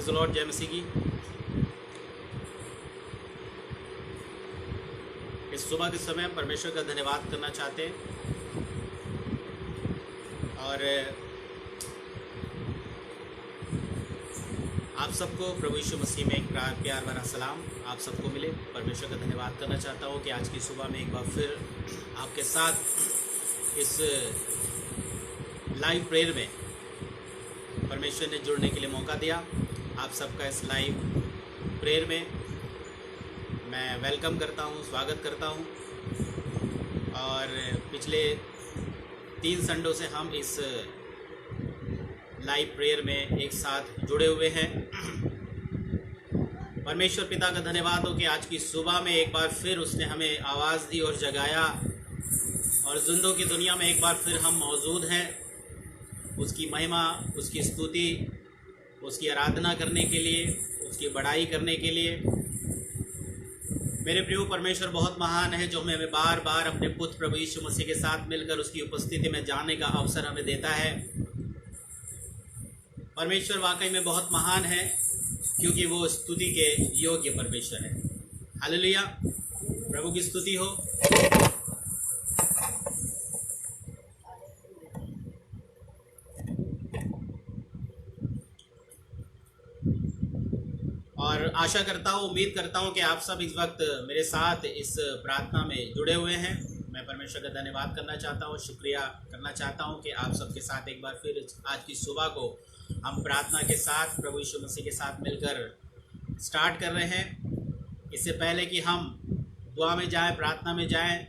Praise the Lord, जय मसीह की। इस सुबह के समय परमेश्वर का धन्यवाद करना चाहते हैं और आप सबको प्रभु यीशु मसीह में एक प्यार भरा सलाम आप सबको मिले। परमेश्वर का धन्यवाद करना चाहता हूँ कि आज की सुबह में एक बार फिर आपके साथ इस लाइव प्रेयर में परमेश्वर ने जुड़ने के लिए मौका दिया। आप सबका इस लाइव प्रेयर में मैं वेलकम करता हूँ, स्वागत करता हूँ। और पिछले 3 संडों से हम इस लाइव प्रेयर में एक साथ जुड़े हुए हैं। परमेश्वर पिता का धन्यवाद हो कि आज की सुबह में एक बार फिर उसने हमें आवाज़ दी और जगाया और जिंदों की दुनिया में एक बार फिर हम मौजूद हैं। उसकी महिमा, उसकी स्तुति, उसकी आराधना करने के लिए, उसकी बड़ाई करने के लिए। मेरे प्रिय परमेश्वर बहुत महान है जो हमें बार बार अपने पुत्र प्रभु यीशु मसीह के साथ मिलकर उसकी उपस्थिति में जाने का अवसर हमें देता है। परमेश्वर वाकई में बहुत महान है क्योंकि वो स्तुति के योग्य परमेश्वर है। हालेलुया, प्रभु की स्तुति हो। और आशा करता हूँ, उम्मीद करता हूँ कि आप सब इस वक्त मेरे साथ इस प्रार्थना में जुड़े हुए हैं। मैं परमेश्वर का धन्यवाद करना चाहता हूँ, शुक्रिया करना चाहता हूँ कि आप सबके साथ एक बार फिर आज की सुबह को हम प्रार्थना के साथ प्रभु यीशु मसीह के साथ मिलकर स्टार्ट कर रहे हैं। इससे पहले कि हम दुआ में जाएं, प्रार्थना में जाएं,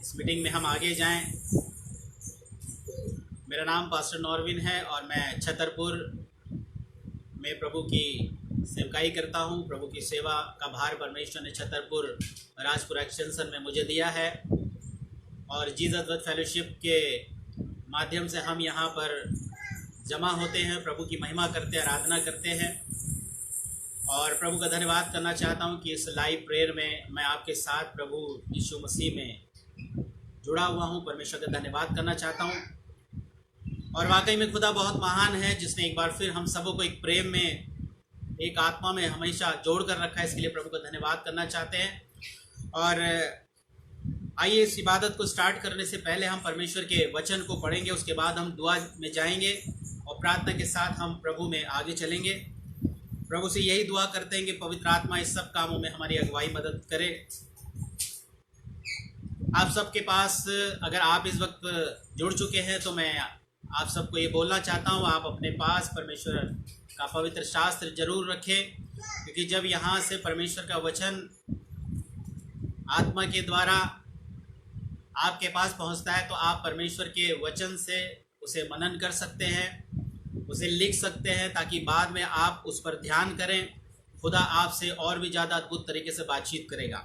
इस मीटिंग में हम आगे जाएं, मेरा नाम पास्टर नॉर्विन है और मैं छतरपुर में प्रभु की सेवकाई करता हूं। प्रभु की सेवा का भार परमेश्वर ने छतरपुर राजपुर एक्सटेंशन में मुझे दिया है और जीसस वर्थ फेलोशिप के माध्यम से हम यहाँ पर जमा होते हैं, प्रभु की महिमा करते हैं, आराधना करते हैं। और प्रभु का धन्यवाद करना चाहता हूँ कि इस लाइव प्रेयर में मैं आपके साथ प्रभु यीशु मसीह में जुड़ा हुआ हूँ। परमेश्वर का धन्यवाद करना चाहता हूँ। और वाकई में खुदा बहुत महान है जिसने एक बार फिर हम सबों को एक प्रेम में, एक आत्मा में हमेशा जोड़ कर रखा है। इसके लिए प्रभु का धन्यवाद करना चाहते हैं। और आइए इस इबादत को स्टार्ट करने से पहले हम परमेश्वर के वचन को पढ़ेंगे, उसके बाद हम दुआ में जाएंगे और प्रार्थना के साथ हम प्रभु में आगे चलेंगे। प्रभु से यही दुआ करते हैं कि पवित्र आत्मा इस सब कामों में हमारी अगुवाई मदद करे। आप सबके पास अगर आप इस वक्त जुड़ चुके हैं तो मैं आप सबको ये बोलना चाहता हूँ, आप अपने पास परमेश्वर का पवित्र शास्त्र जरूर रखें, क्योंकि जब यहाँ से परमेश्वर का वचन आत्मा के द्वारा आपके पास पहुँचता है तो आप परमेश्वर के वचन से उसे मनन कर सकते हैं, उसे लिख सकते हैं, ताकि बाद में आप उस पर ध्यान करें। खुदा आपसे और भी ज़्यादा अद्भुत तरीके से बातचीत करेगा।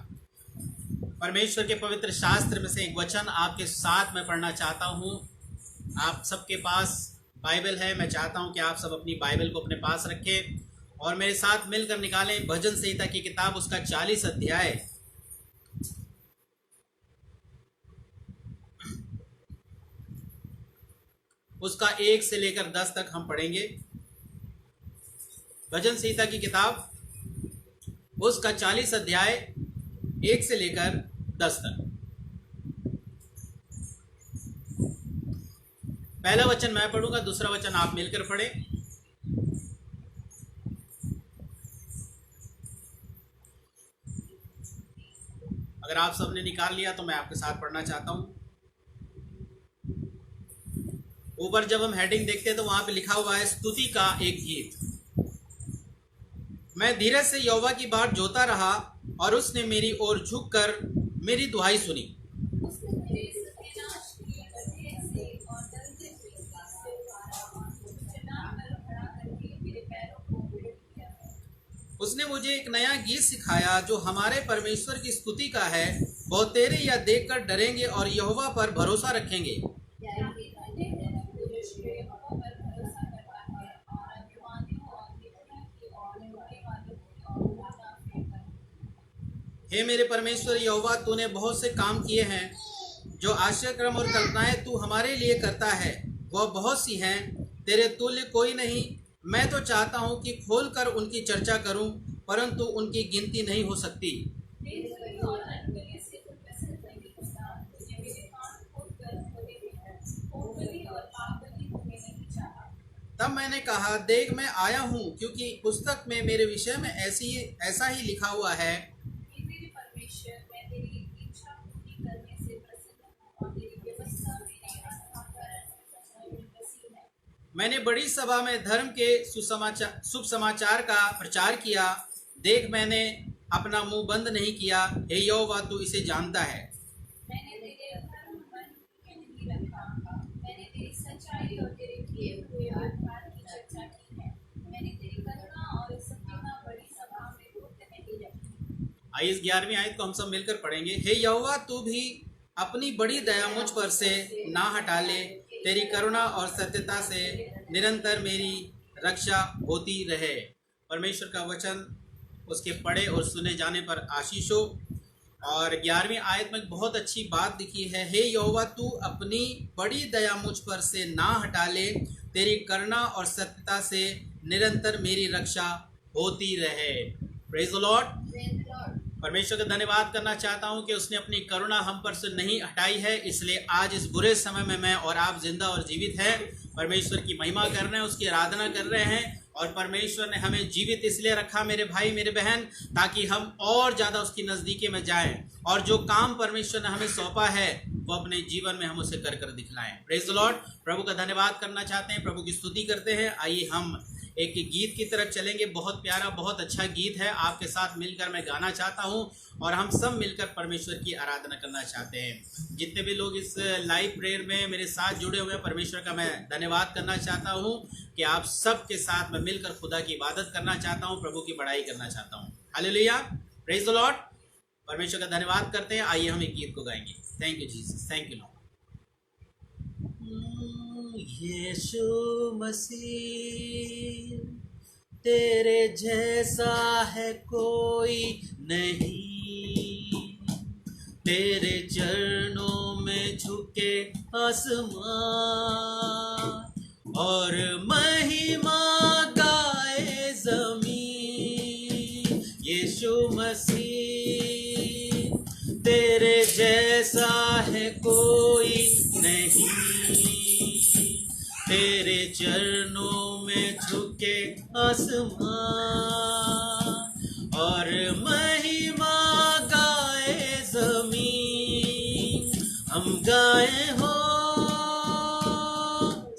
परमेश्वर के पवित्र शास्त्र में से एक वचन आपके साथ मैं पढ़ना चाहता हूँ। आप सबके पास बाइबल है, मैं चाहता हूँ कि आप सब अपनी बाइबल को अपने पास रखें और मेरे साथ मिलकर निकालें भजन संहिता की किताब, उसका 40 अध्याय। उसका 1 से लेकर 10 तक हम पढ़ेंगे। भजन संहिता की किताब, उसका 40 अध्याय 1 से लेकर 10 तक। पहला वचन मैं पढ़ूंगा, दूसरा वचन आप मिलकर पढ़ें। अगर आप सबने निकाल लिया तो मैं आपके साथ पढ़ना चाहता हूं। ऊपर जब हम हेडिंग देखते हैं तो वहां पे लिखा हुआ है स्तुति का एक गीत। मैं धीरज से यहोवा की बाट जोता रहा और उसने मेरी ओर झुककर मेरी दुहाई सुनी। उसने मुझे एक नया गीत सिखाया जो हमारे परमेश्वर की स्तुति का है। बहुत तेरे या देखकर डरेंगे और यहोवा पर भरोसा रखेंगे। हे मेरे परमेश्वर यहोवा, तूने बहुत से काम किए हैं, जो आश्चर्यक्रम और कल्पनाएं तू हमारे लिए करता है वह बहुत सी हैं। तेरे तुल्य कोई नहीं। मैं तो चाहता हूँ कि खोलकर उनकी चर्चा करूँ, परंतु उनकी गिनती नहीं हो सकती। बेचैनी और अनबली से तो प्रसन्न नहीं होता। तुझे मेरे कान खोलकर खोले हैं, कोमली और पागली होने नहीं चाहा। तब मैंने कहा, देख मैं आया हूँ, क्योंकि पुस्तक में मेरे विषय में ऐसा ही लिखा हुआ है। हे मेरे परमेश्वर, मैं तेरी इच्छा पूरी करने से प्रसन्न हूँ और तेरी व्यवस्था मेरी आस्था का बसी है। मैंने बड़ी सभा में धर्म के शुभ समाचार का प्रचार किया। देख मैंने अपना मुंह बंद नहीं किया। हे यहोवा, तू इसे जानता है। मैंने तेरे धर्म मन में नहीं रखा। मैंने तेरी सच्चाई और तेरे किए हुए आधार की चर्चा की है। मैंने तेरी करुणा और सत्यता बड़ी सभा में गुप्त नहीं रखी। आइए इस 11वीं आयत को हम सब मिलकर पढ़ेंगे। हे यहोवा, तू भी अपनी बड़ी दया मुझ पर से ना हटा ले। तेरी करुणा और सत्यता से निरंतर मेरी रक्षा होती रहे। परमेश्वर का वचन उसके पढ़े और सुने जाने पर आशीष हो। और 11वीं आयत में बहुत अच्छी बात लिखी है। हे यहोवा, तू अपनी बड़ी दया मुझ पर से ना हटा ले। तेरी करुणा और सत्यता से निरंतर मेरी रक्षा होती रहे। Praise the Lord. परमेश्वर का धन्यवाद करना चाहता हूं कि उसने अपनी करुणा हम पर से नहीं हटाई है, इसलिए आज इस बुरे समय में मैं और आप जिंदा और जीवित हैं। परमेश्वर की महिमा कर रहे हैं, उसकी आराधना कर रहे हैं। और परमेश्वर ने हमें जीवित इसलिए रखा मेरे भाई मेरे बहन, ताकि हम और ज़्यादा उसकी नज़दीकी में जाएं और जो काम परमेश्वर ने हमें सौंपा है वो अपने जीवन में हम उसे कर कर दिखलाएं। Praise the Lord. प्रभु का धन्यवाद करना चाहते हैं, प्रभु की स्तुति करते हैं। आइए हम एक गीत की तरफ चलेंगे। बहुत प्यारा, बहुत अच्छा गीत है, आपके साथ मिलकर मैं गाना चाहता हूं और हम सब मिलकर परमेश्वर की आराधना करना चाहते हैं। जितने भी लोग इस लाइव प्रेयर में मेरे साथ जुड़े हुए हैं, परमेश्वर का मैं धन्यवाद करना चाहता हूं कि आप सब के साथ मैं मिलकर खुदा की इबादत करना चाहता हूं, प्रभु की बड़ाई करना चाहता हूं। Hallelujah, praise the Lord. परमेश्वर का धन्यवाद करते हैं। आइए हम एक गीत को गाएंगे। Thank you Jesus, thank you Lord. यीशु मसीह, तेरे जैसा है कोई नहीं। तेरे चरणों में झुके आसमां और महिमा गाए ज़मीन। यीशु मसीह, तेरे जैसा है कोई नहीं। तेरे चरणों में झुके आसमां और महिमा गाए ज़मीन। हम गाए हो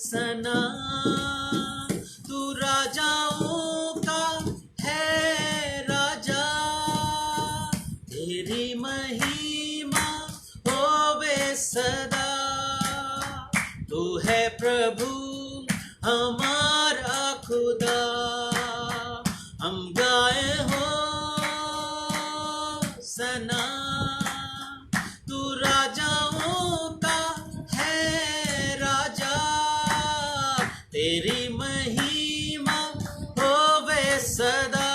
सना, तू राजाओं का है राजा। तेरी महिमा होवे सदा। तू है प्रभु हमारा खुदा। हम गाए हो सना, तू राजाओं का है राजा। तेरी महिमा होवे सदा।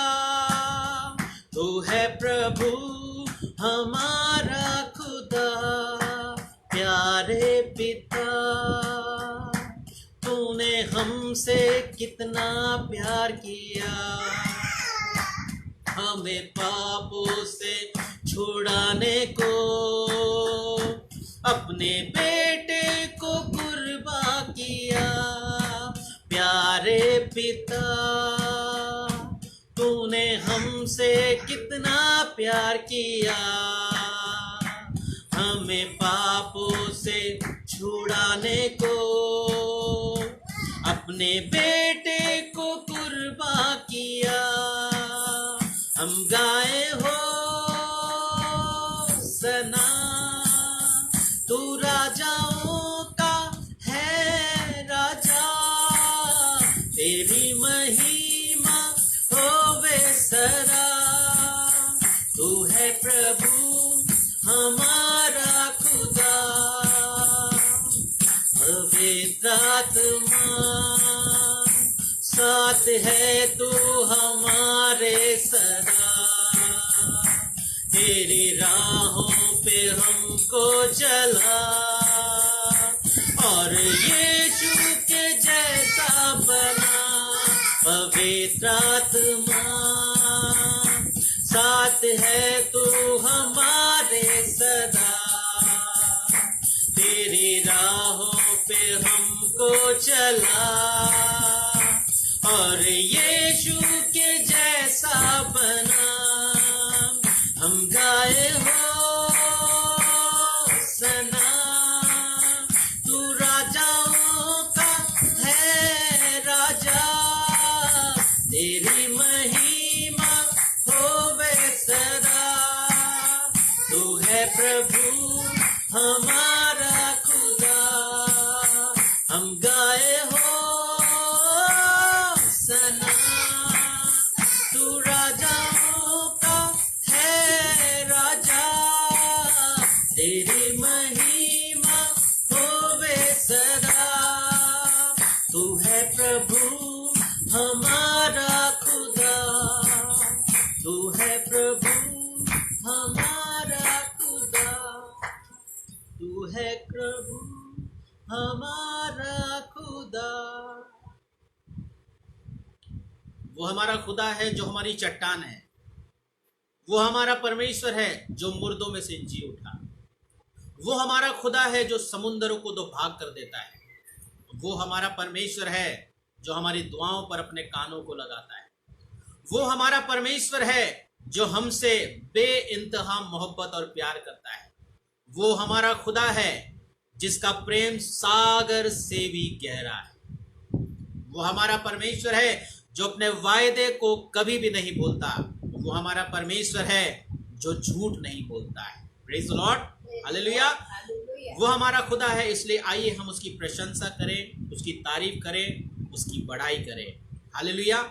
तू है प्रभु हमारा खुदा। प्यारे पिता, तूने हमसे कितना प्यार किया। हमें पापों से छुड़ाने को अपने बेटे को कुर्बान किया। प्यारे पिता, तूने हमसे कितना प्यार किया। हमें पापों से छुड़ाने को अपने बेटे को कुर्बान किया। हम गाए हो सना, तू राजाओं का है राजा। तेरी महिमा होवे सदा। तू है प्रभु हमारा खुदा। पवित्र आत्मा साथ है तू हमारे सदा। तेरी राहों पे हमको चला और यीशु के जैसा बना। पवित्र आत्मा साथ है तू हमारे सदा, तेरी राहों पे हमको चला और यीशु के जैसा बना। हम गाए हो सना, तू राजाओं का है राजा, तेरी महिमा होवे सदा। तू है प्रभु हमारा खुदा, हम गाए हो सना, तू राजाओं का है राजा, तेरी महिमा होवे सदा। तू है प्रभु हमारा खुदा, तू है प्रभु हमारा खुदा, तू है प्रभु हमारा खुदा। वो हमारा खुदा है जो हमारी चट्टान है, वो हमारा परमेश्वर है जो मुर्दों में से जी उठा, वो हमारा खुदा है जो समुद्रों को दो भाग कर देता है, वो हमारा परमेश्वर है जो हमारी दुआओं पर अपने कानों को लगाता है, वो हमारा परमेश्वर है जो हमसे बेइंतहा मोहब्बत और प्यार करता है, वो हमारा खुदा है जिसका प्रेम सागर से भी गहरा है, वो हमारा परमेश्वर है जो अपने वायदे को कभी भी नहीं भूलता, वो हमारा परमेश्वर है जो झूठ नहीं बोलता है। Praise the Lord, hallelujah. वो हमारा खुदा है, इसलिए आइए हम उसकी प्रशंसा करें, उसकी तारीफ करें, उसकी बढ़ाई करें। Hallelujah,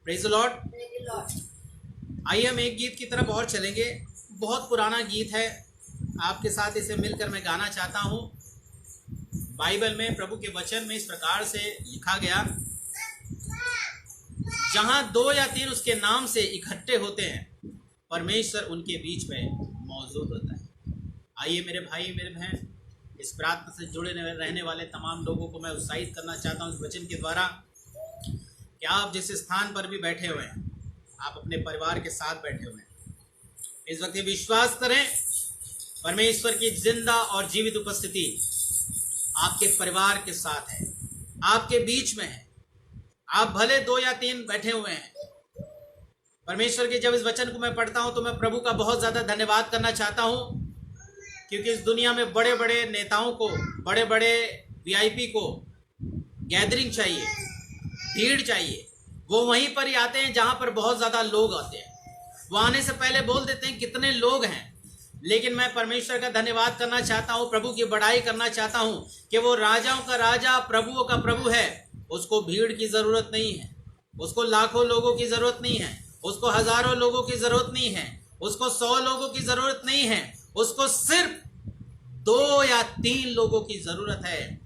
praise the Lord. आइए हम एक गीत की तरफ और चलेंगे। बहुत पुराना गीत है, आपके साथ इसे मिलकर मैं गाना चाहता हूँ। बाइबल में प्रभु के वचन में इस प्रकार से लिखा गया, जहां 2 या 3 उसके नाम से इकट्ठे होते हैं, परमेश्वर उनके बीच में मौजूद होता है। आइए मेरे भाई मेरे बहन, इस प्रार्थना से जुड़े रहने वाले तमाम लोगों को मैं उत्साहित करना चाहता हूँ इस वचन के द्वारा कि आप जिस स्थान पर भी बैठे हुए हैं, आप अपने परिवार के साथ बैठे हुए हैं, इस वक्त ये विश्वास करें परमेश्वर की जिंदा और जीवित उपस्थिति आपके परिवार के साथ है, आपके बीच में है। आप भले 2 या 3 बैठे हुए हैं, परमेश्वर के जब इस वचन को मैं पढ़ता हूं तो मैं प्रभु का बहुत ज्यादा धन्यवाद करना चाहता हूं, क्योंकि इस दुनिया में बड़े बड़े नेताओं को, बड़े बड़े वीआईपी को गैदरिंग चाहिए, भीड़ चाहिए, वो वहीं पर ही आते हैं जहां पर बहुत ज्यादा लोग आते हैं। वो आने से पहले बोल देते हैं कितने लोग हैं, लेकिन मैं परमेश्वर का धन्यवाद करना चाहता हूं, प्रभु की बड़ाई करना चाहता हूं कि वो राजाओं का राजा, प्रभुओं का प्रभु है। उसको भीड़ की जरूरत नहीं है, उसको लाखों लोगों की जरूरत नहीं है, उसको हजारों लोगों की जरूरत नहीं है, उसको 100 लोगों की जरूरत नहीं है, उसको सिर्फ 2 या 3 लोगों की जरूरत है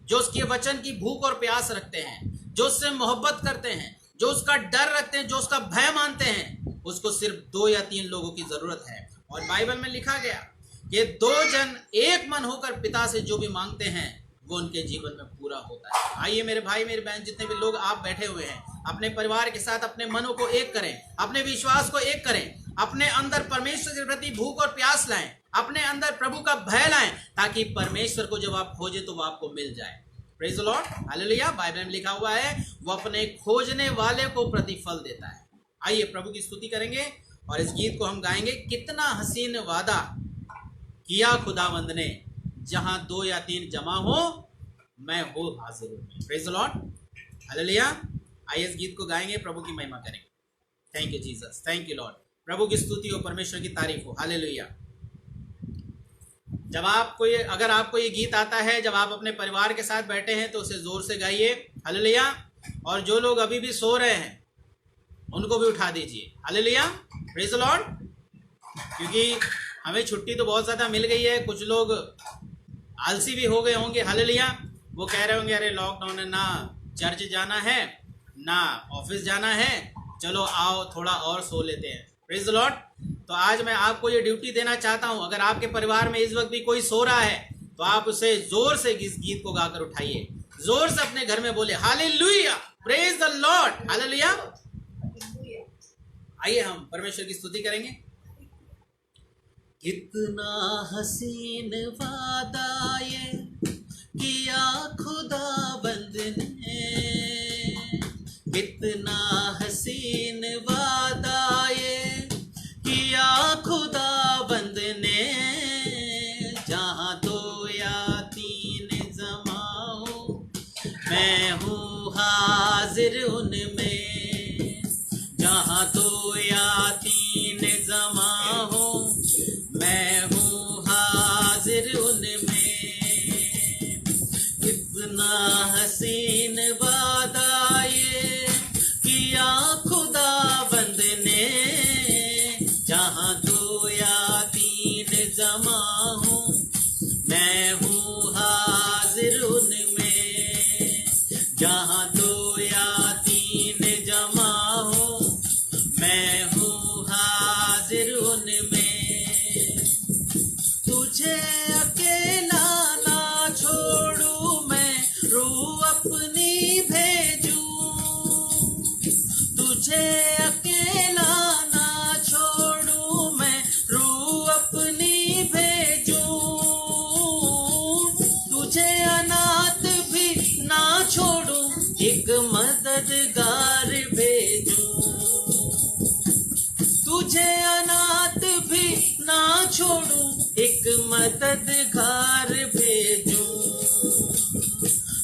जो उसके वचन की भूख और प्यास रखते हैं, जो उससे मोहब्बत करते हैं, जो उसका डर रखते हैं, जो उसका भय मानते हैं। उसको सिर्फ 2 या 3 लोगों की जरूरत है। और बाइबल में लिखा गया कि 2 जन एक मन होकर पिता से जो भी मांगते हैं वो उनके जीवन में पूरा होता है। आइए मेरे भाई मेरे बहन, जितने भी लोग आप बैठे हुए हैं, अपने परिवार के साथ अपने मनों को एक करें, अपने विश्वास को एक करें, अपने अंदर परमेश्वर के प्रति भूख और प्यास लाएं, अपने अंदर प्रभु का भय लाएं, ताकि परमेश्वर को जब आप खोजें तो वो आपको मिल जाए। Praise the Lord, hallelujah. Bible में लिखा हुआ है वो अपने खोजने वाले को प्रतिफल देता है। आइए प्रभु की स्तुति करेंगे और इस गीत को हम गाएंगे। कितना हसीन वादा किया खुदावंद ने, जहां 2 या 3 जमा हो मैं हो हाजिर हूं। Praise the Lord, hallelujah. आइए इस गीत को गाएंगे, प्रभु की महिमा करेंगे। Thank you Jesus, thank you Lord. प्रभु की स्तुति हो, परमेश्वर की तारीफ हो, हालेलुया। जब आपको अगर आपको ये गीत आता है, जब आप अपने परिवार के साथ बैठे हैं, तो उसे जोर से गाइए, हालेलुया। और जो लोग अभी भी सो रहे हैं उनको भी उठा दीजिए, हालेलुया। Praise the Lord. क्योंकि हमें छुट्टी तो बहुत ज़्यादा मिल गई है, कुछ लोग आलसी भी हो गए होंगे, हालेलुया। वो कह रहे होंगे अरे लॉकडाउन है, ना चर्च जाना है ना ऑफिस जाना है, चलो आओ थोड़ा और सो लेते हैं। Praise the Lord. तो आज मैं आपको ये ड्यूटी देना चाहता हूँ, अगर आपके परिवार में इस वक्त भी कोई सो रहा है तो आप उसे जोर से इस गीत को गाकर उठाइए, जोर से अपने घर में बोले hallelujah, praise the Lord, hallelujah. आइए हम परमेश्वर की स्तुति करेंगे। कितना हसीन वादा ये किया खुदाबंद ने, कितना हसीन वादा ये किया खुदाबंद ने, जहाँ दो या तीन जमा हो मैं हूँ हाजिर उनमें, जहाँ दो या तीन जमा हो मैं हूँ हाजिर उनमें। कितना हसीन वादा ये किया खुदाबंद ने, जहाँ दो या तीन जमा हो मैं हूँ हाजिर उनमें, जहाँ दो या तीन जमा हो मैं हूँ हाजिर उनमें। तुझे अकेला ना छोड़ू मैं रूह अपनी भेजूं, तुझे अकेला ना छोड़ू मैं रूह अपनी भेजूं, तुझे अनाथ भी ना छोड़ू एक मददगार भेजूं, तुझे अनाथ भी ना छोड़ू एक मददगार भेजूं।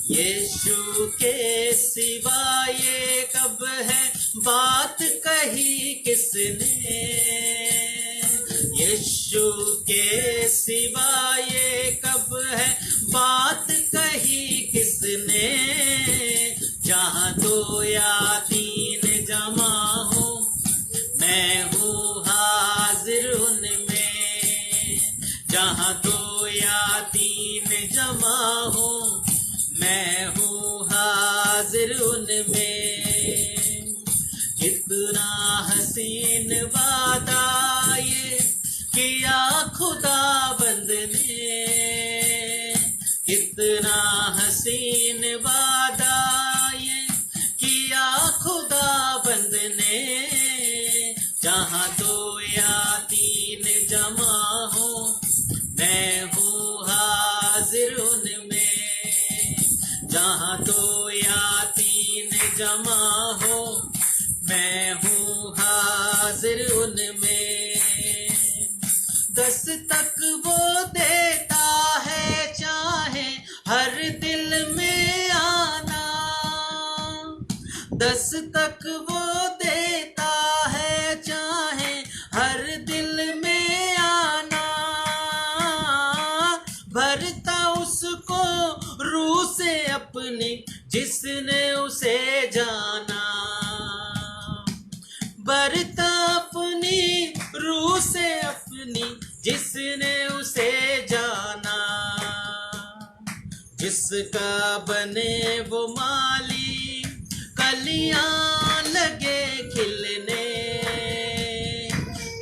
यीशु के सिवा ये कब है बात कही किसने, यीशु के सिवा ये कब है बात कही किसने, जहाँ दो या तीन जमा हो मैं हूँ हाजिर उनमें, जहाँ दो या तीन जमा हो मैं हूँ हाजिर उनमें। कितना हसीन वादा ये किया खुदाबंद ने, कितना हसीन वादा ये किया खुदाबंद ने, जहाँ दो या तीन जमा हो मैं हूँ हाजिर उनमें, जहाँ दो या तीन जमा हो मैं हूँ हाजिर उनमें। दस्तक वो देता है चाहे हर दिल में आना, दस्तक वो देता है चाहे हर दिल में आना, भरता उसको रूह से अपनी जिसने उसे जाना, भरता अपनी रूह से अपनी जिसने उसे जाना, जिसका बने वो माली कलियां लगे खिलने,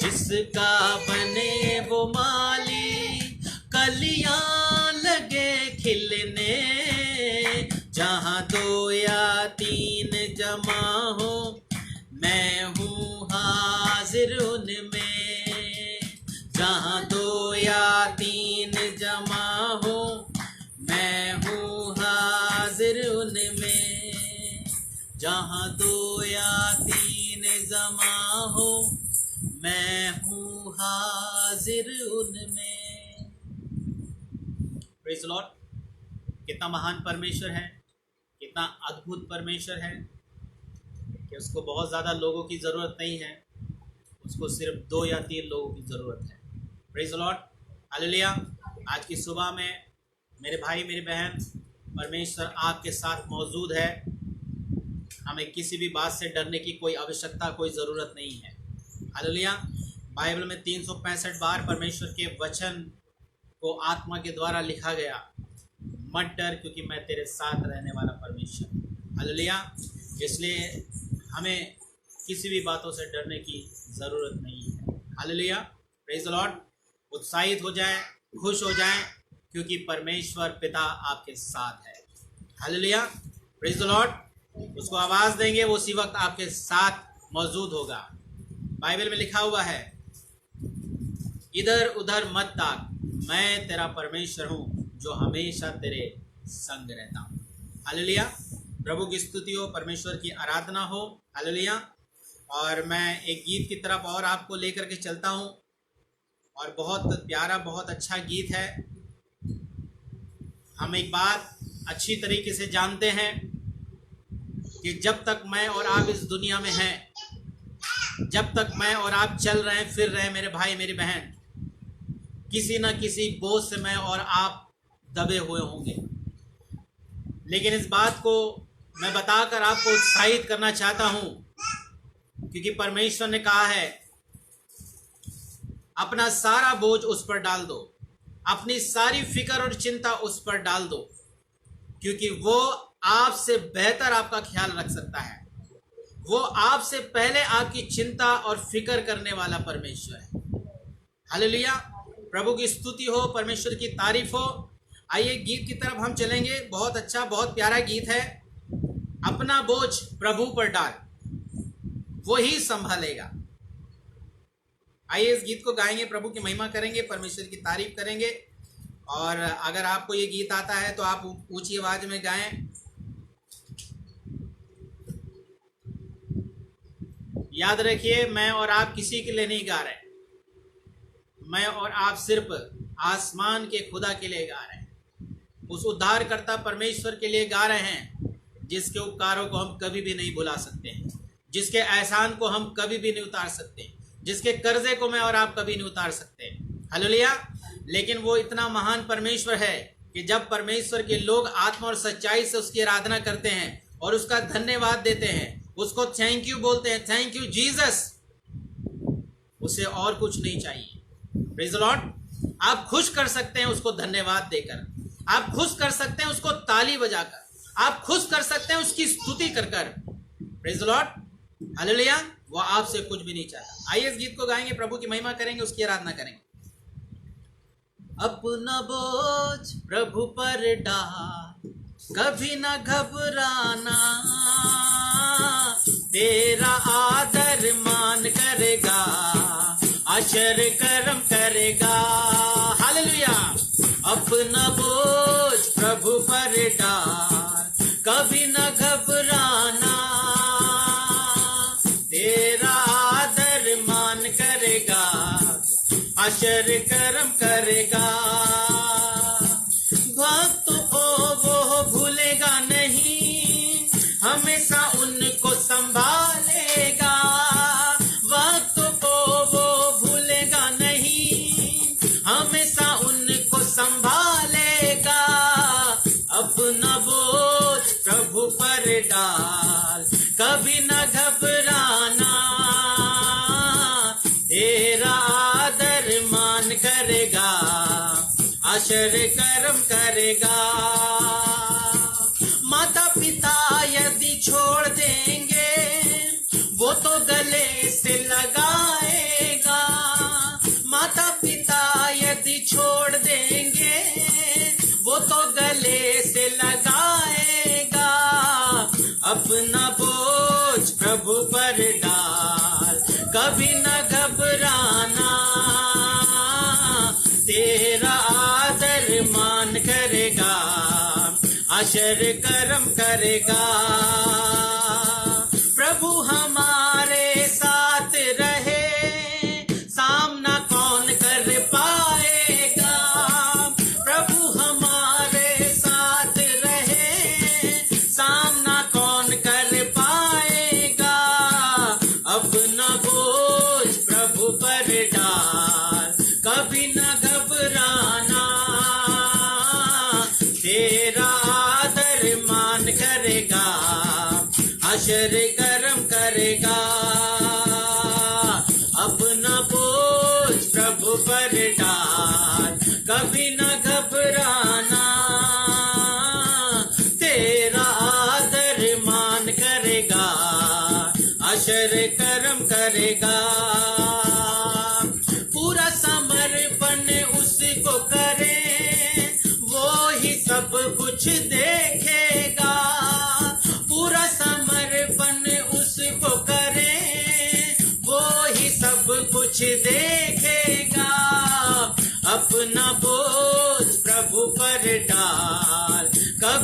जिसका बने वो माली कलियां लगे खिलने, जहाँ दो या तीन जमा हो मैं हूँ हाजिर उनमें, जहाँ दो या तीन जमा हो मैं हूँ हाजिर उनमें, जहाँ दो या तीन जमा हो मैं हूँ हाजिर उनमें। Praise the Lord. कितना महान परमेश्वर है, कितना अद्भुत परमेश्वर है कि उसको बहुत ज़्यादा लोगों की ज़रूरत नहीं है, उसको सिर्फ 2 या 3 लोगों की ज़रूरत है। Praise the Lord, hallelujah. आज की सुबह में मेरे भाई मेरी बहन, परमेश्वर आपके साथ मौजूद है। हमें किसी भी बात से डरने की कोई आवश्यकता, कोई ज़रूरत नहीं है। हालेलुया। बाइबल में 365 बार परमेश्वर के वचन को आत्मा के द्वारा लिखा गया, मत डर क्योंकि मैं तेरे साथ रहने वाला परमेश्वर। हालेलुया। इसलिए हमें किसी भी बातों से डरने की ज़रूरत नहीं है। Hallelujah, praise the Lord. उत्साहित हो जाएं, खुश हो जाएं, क्योंकि परमेश्वर पिता आपके साथ है। Hallelujah, praise the Lord. उसको आवाज देंगे, वो उसी वक्त आपके साथ मौजूद होगा। बाइबल में लिखा हुआ है, इधर उधर मत ताक, मैं तेरा परमेश्वर हूँ जो हमेशा तेरे संग रहता हूँ। हालेलुया, प्रभु की स्तुति हो, परमेश्वर की आराधना हो। हालेलुया। और मैं एक गीत की तरफ और आपको लेकर के चलता हूँ, और बहुत प्यारा, बहुत अच्छा गीत है। हम एक बात अच्छी तरीके से जानते हैं कि जब तक मैं और आप इस दुनिया में हैं, जब तक मैं और आप चल रहे हैं, फिर रहे हैं, मेरे भाई मेरी बहन, किसी न किसी बोझ से मैं और आप दबे हुए होंगे। लेकिन इस बात को मैं बताकर आपको उत्साहित करना चाहता हूं, क्योंकि परमेश्वर ने कहा है, अपना सारा बोझ उस पर डाल दो, अपनी सारी फिक्र और चिंता उस पर डाल दो, क्योंकि वो आपसे बेहतर आपका ख्याल रख सकता है। वो आपसे पहले आपकी चिंता और फिक्र करने वाला परमेश्वर है। हालेलुया, प्रभु की स्तुति हो, परमेश्वर की तारीफ हो। आइए गीत की तरफ हम चलेंगे। बहुत अच्छा, बहुत प्यारा गीत है। अपना बोझ प्रभु पर डाल, वो ही संभालेगा। आइए इस गीत को गाएंगे, प्रभु की महिमा करेंगे, परमेश्वर की तारीफ करेंगे। और अगर आपको ये गीत आता है तो आप ऊंची आवाज में गाएं। याद रखिए, मैं और आप किसी के लिए नहीं गा रहे, मैं और आप सिर्फ आसमान के खुदा के लिए गा रहे हैं, उस उद्धारकर्ता परमेश्वर के लिए गा रहे हैं, जिसके उपकारों को हम कभी भी नहीं भुला सकते हैं, जिसके एहसान को हम कभी भी नहीं उतार सकते, जिसके कर्जे को मैं और आप कभी नहीं उतार सकते। हालेलुया। लेकिन वो इतना महान परमेश्वर है कि जब परमेश्वर के लोग आत्मा और सच्चाई से उसकी आराधना करते हैं और उसका धन्यवाद देते हैं, उसको थैंक यू बोलते हैं, थैंक यू जीसस, उसे और कुछ नहीं चाहिए। Praise the Lord. आप खुश कर सकते हैं उसको धन्यवाद देकर, आप खुश कर सकते हैं उसको ताली बजाकर, आप खुश कर सकते हैं उसकी स्तुति कर कर। Praise the Lord, hallelujah. वो आपसे कुछ भी नहीं चाहता। आइए इस गीत को गाएंगे, प्रभु की महिमा करेंगे, उसकी आराधना करेंगे। अपना बोझ प्रभु पर डाल, कभी ना घबराना, तेरा आदर मान करेगा, आश्चर्य कर्म करेगा। हालेलुया। अपना बोझ प्रभु पर डाल, कभी ना घबराना, तेरा आदर मान करेगा, आश्चर्य कर्म करेगा। भक्त को वो भूलेगा नहीं, हमेशा उनको संभालेगा। वक्त को वो भूलेगा नहीं, हमेशा उनको संभालेगा। अपना बोझ प्रभु पर डाल, कभी न घबराना, तेरा आदर मान करेगा, आश्चर्य कर्म करेगा। माता पिता यदि छोड़ देंगे, वो तो गले से लगाएगा। माता पिता यदि छोड़ देंगे, वो तो गले से लगाएगा। अपना बोझ प्रभु पर डाल, कभी न घबराना, तेरा आदर मान करेगा, आश्चर्य कर्म करेगा। प्रभु हमारे साथ रहे, सामना कौन कर पाएगा। प्रभु हमारे साथ रहे, सामना कौन कर पाएगा। अपना बोझ प्रभु पर डाल, कभी न घबराना, तेरा आदर मान करेगा, आश्चर्य कर्म करेगा। अपना बोझ प्रभु पर डाल, कभी न घबराना, तेरा आदर मान करेगा, आश्चर्य कर्म करेगा। पूरा समर्पण उसको करे, वो ही सब कुछ देखेगा।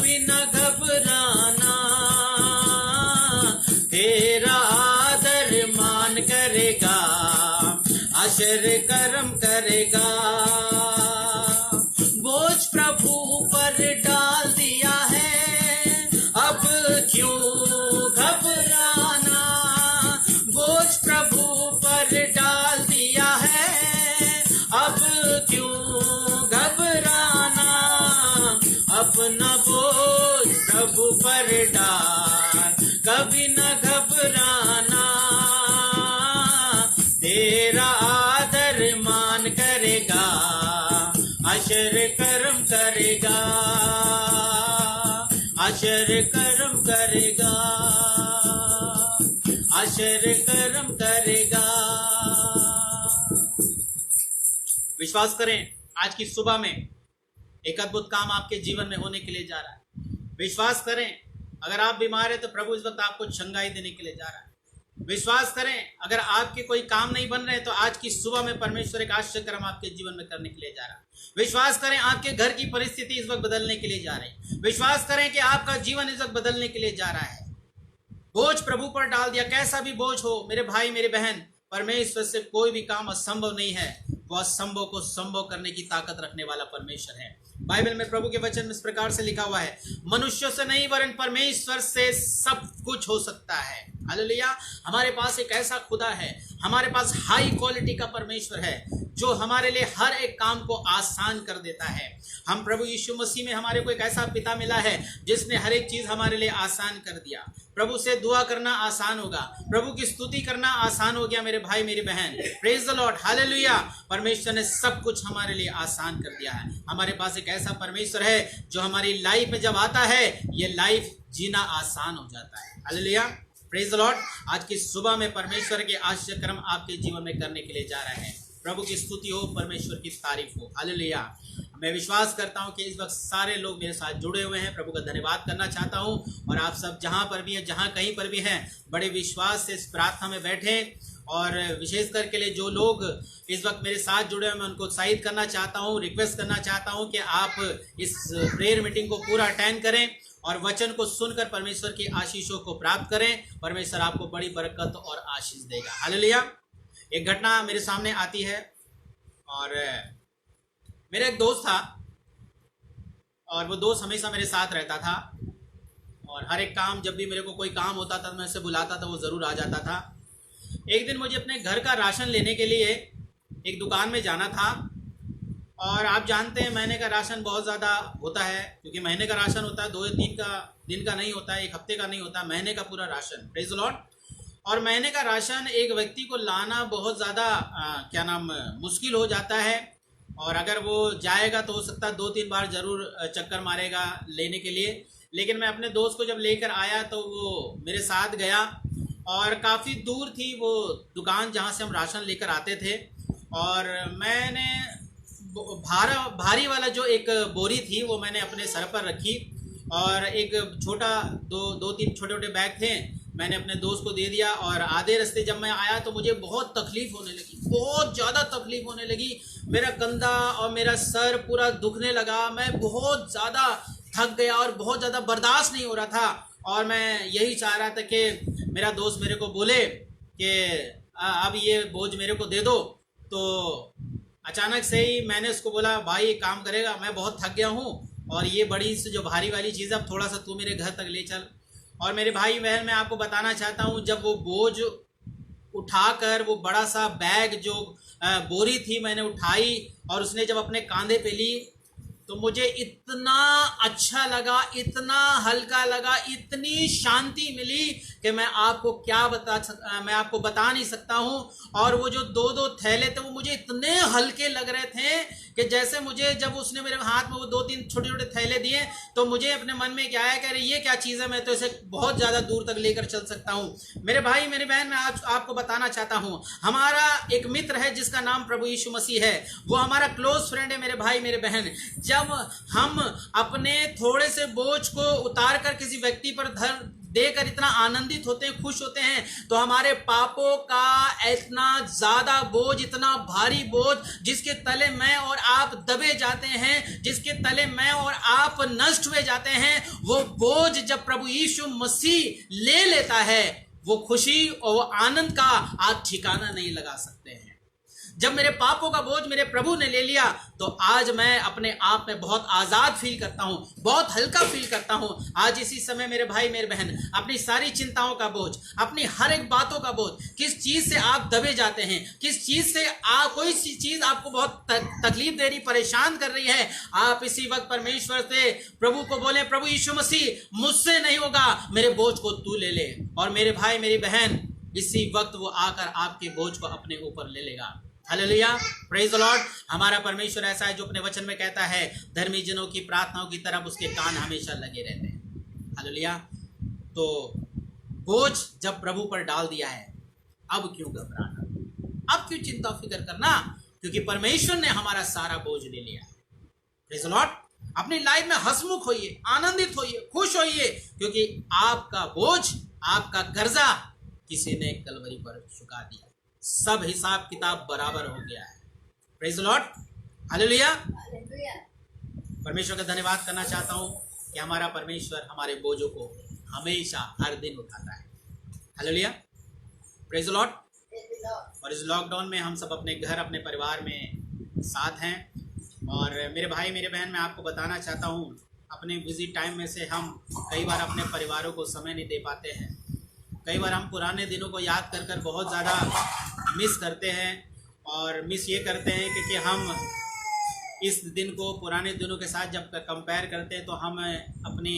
कभी न घबराना, तेरा आदर मान करेगा, आश्चर्य कर्म करेगा। बोझ प्रभु पर डाल दिया है, अब क्यों घबराना। बोझ प्रभु पर डाल दिया है, अब क्यों घबराना। अपना बोझ प्रभु पर डाल, कभी न घबराना, तेरा आदर मान करेगा, आश्चर्य कर्म करेगा, आश्चर्य कर्म करेगा, आश्चर्य कर्म करेगा। विश्वास करें, आज की सुबह में एक अद्भुत काम आपके जीवन में होने के लिए जा रहा है। विश्वास करें, अगर आप बीमार हैं तो प्रभु इस वक्त आपको चंगाई देने के लिए जा रहा है। विश्वास करें, अगर आपके कोई काम नहीं बन रहे तो आज की सुबह में परमेश्वर एक आश्चर्य कर्म आपके जीवन में करने के लिए जा रहा है। विश्वास करें, आपके घर की परिस्थिति इस वक्त बदलने के लिए जा रही है। विश्वास करें कि आपका जीवन इस वक्त बदलने के लिए जा रहा है। बोझ प्रभु पर डाल दिया, कैसा भी बोझ हो मेरे भाई मेरे बहन, परमेश्वर से कोई भी काम असंभव नहीं है। वह असंभव को संभव करने की ताकत रखने वाला परमेश्वर है। बाइबल में प्रभु के वचन में इस प्रकार से लिखा हुआ है, मनुष्यों से नहीं वरन परमेश्वर से सब कुछ हो सकता है। हालेलुया। हमारे पास एक ऐसा खुदा है, हमारे पास हाई क्वालिटी का परमेश्वर है जो हमारे लिए हर एक काम को आसान कर देता है। हम प्रभु यीशु मसीह में हमारे को एक ऐसा पिता मिला है जिसने हर एक चीज हमारे लिए आसान कर दिया। प्रभु से दुआ करना आसान होगा, प्रभु की स्तुति करना आसान हो गया मेरे भाई मेरी बहन। Praise the Lord, hallelujah. परमेश्वर ने सब कुछ हमारे लिए आसान कर दिया है। हमारे पास एक ऐसा परमेश्वर है जो हमारी लाइफ में जब आता है ये लाइफ जीना आसान हो जाता है। Hallelujah, praise the Lord. आज की सुबह में परमेश्वर के आश्चर्य कर्म आपके जीवन में करने के लिए जा रहे हैं। प्रभु की स्तुति हो, परमेश्वर की तारीफ हो। हालेलुया। मैं विश्वास करता हूं कि इस वक्त सारे लोग मेरे साथ जुड़े हुए हैं। प्रभु का धन्यवाद करना चाहता हूं और आप सब जहां पर भी हैं, जहां कहीं पर भी हैं, बड़े विश्वास से इस प्रार्थना में बैठे। और विशेष करके लिए जो लोग इस वक्त मेरे साथ जुड़े हैं, मैं उनको उत्साहित करना चाहता हूं, रिक्वेस्ट करना चाहता हूं कि आप इस प्रेयर मीटिंग को पूरा अटेंड करें और वचन को सुनकर परमेश्वर की आशीषों को प्राप्त करें। परमेश्वर आपको बड़ी बरकत और आशीष देगा। हालेलुया। एक घटना मेरे सामने आती है और मेरा एक दोस्त था और वो दोस्त हमेशा मेरे साथ रहता था और हर एक काम, जब भी मेरे को कोई काम होता था मैं उसे बुलाता था, वो ज़रूर आ जाता था। एक दिन मुझे अपने घर का राशन लेने के लिए एक दुकान में जाना था और आप जानते हैं महीने का राशन बहुत ज़्यादा होता है, क्योंकि महीने का राशन होता है 2-3 दिन का नहीं होता है, एक हफ्ते का नहीं होता, महीने का पूरा राशन। Praise the Lord. और महीने का राशन एक व्यक्ति को लाना बहुत ज़्यादा मुश्किल हो जाता है और अगर वो जाएगा तो हो सकता है 2-3 बार ज़रूर चक्कर मारेगा लेने के लिए। लेकिन मैं अपने दोस्त को जब लेकर आया तो वो मेरे साथ गया और काफ़ी दूर थी वो दुकान जहाँ से हम राशन लेकर आते थे और मैंने भारी वाला जो एक बोरी थी वो मैंने अपने सर पर रखी और एक दो तीन छोटे छोटे बैग थे, मैंने अपने दोस्त को दे दिया। और आधे रास्ते जब मैं आया तो मुझे बहुत तकलीफ होने लगी, बहुत ज़्यादा तकलीफ होने लगी। मेरा कंधा और मेरा सर पूरा दुखने लगा, मैं बहुत ज़्यादा थक गया और बहुत ज़्यादा बर्दाश्त नहीं हो रहा था। और मैं यही चाह रहा था कि मेरा दोस्त मेरे को बोले कि अब ये बोझ मेरे को दे दो। तो अचानक से ही मैंने उसको बोला, भाई एक काम करेगा, मैं बहुत थक गया हूँ और ये बड़ी से जो भारी वाली चीज़ है अब थोड़ा सा तू मेरे घर तक ले चल। और मेरे भाई बहन, मैं आपको बताना चाहता हूँ, जब वो बोझ उठाकर वो बड़ा सा बैग जो बोरी थी मैंने उठाई और उसने जब अपने कंधे पे ली तो मुझे इतना अच्छा लगा, इतना हल्का लगा, इतनी शांति मिली कि मैं आपको बता नहीं सकता हूँ। और वो जो 2-2 थैले थे वो मुझे इतने हल्के लग रहे थे कि जैसे मुझे जब उसने मेरे हाथ में वो 2-3 छोटे छोटे थैले दिए तो मुझे अपने मन में क्या आया कि अरे ये क्या चीज़ है, मैं तो इसे बहुत ज़्यादा दूर तक लेकर चल सकता हूँ। मेरे भाई मेरी बहन, मैं आज आपको बताना चाहता हूँ, हमारा एक मित्र है जिसका नाम प्रभु यीशु मसीह है। वो हमारा क्लोज फ्रेंड है मेरे भाई मेरे बहन। जब हम अपने थोड़े से बोझ को उतार कर किसी व्यक्ति पर देकर इतना आनंदित होते हैं, खुश होते हैं, तो हमारे पापों का इतना ज्यादा बोझ, इतना भारी बोझ जिसके तले मैं और आप दबे जाते हैं, जिसके तले मैं और आप नष्ट हुए जाते हैं, वो बोझ जब प्रभु यीशु मसीह ले लेता है, वो खुशी और वो आनंद का आप ठिकाना नहीं लगा सकते हैं। जब मेरे पापों का बोझ मेरे प्रभु ने ले लिया, तो आज मैं अपने आप में बहुत आजाद फील करता हूं, बहुत हल्का फील करता हूं। आज इसी समय मेरे भाई मेरे बहन, अपनी सारी चिंताओं का बोझ, अपनी हर एक बातों का बोझ, किस चीज से आप दबे जाते हैं, किस चीज से कोई सी चीज आपको बहुत तकलीफ दे रही, परेशान कर रही है, आप इसी वक्त परमेश्वर से, प्रभु को बोले, प्रभु यीशु मसीह मुझसे नहीं होगा, मेरे बोझ को तू ले ले। और मेरे भाई मेरी बहन, इसी वक्त वो आकर आपके बोझ को अपने ऊपर ले लेगा। Hallelujah, praise the Lord. हमारा परमेश्वर ऐसा है जो अपने वचन में कहता है, धर्मी जनों की प्रार्थनाओं की तरफ उसके कान हमेशा लगे रहते हैं। हालेलुया। तो बोझ जब प्रभु पर डाल दिया है, अब क्यों घबराना, अब क्यों चिंता फिक्र करना, क्योंकि परमेश्वर ने हमारा सारा बोझ ले लिया है। Praise the Lord. अपनी लाइफ में हंसमुख होइए, आनंदित होइए, खुश होइए, क्योंकि आपका बोझ, आपका कर्जा किसी ने कलवरी पर चुका दिया, सब हिसाब किताब बराबर हो गया है। Praise the Lord, hallelujah. परमेश्वर का धन्यवाद करना चाहता हूं कि हमारा परमेश्वर हमारे बोझों को हमेशा हर दिन उठाता है। Hallelujah, praise the Lord. और इस लॉकडाउन में हम सब अपने घर, अपने परिवार में साथ हैं। और मेरे भाई मेरे बहन, मैं आपको बताना चाहता हूं, अपने बिजी टाइम में से हम कई बार अपने परिवारों को समय नहीं दे पाते हैं। कई बार हम पुराने दिनों को याद कर कर बहुत ज़्यादा मिस करते हैं, और मिस ये करते हैं क्योंकि हम इस दिन को पुराने दिनों के साथ जब कंपेयर करते हैं, तो हम अपनी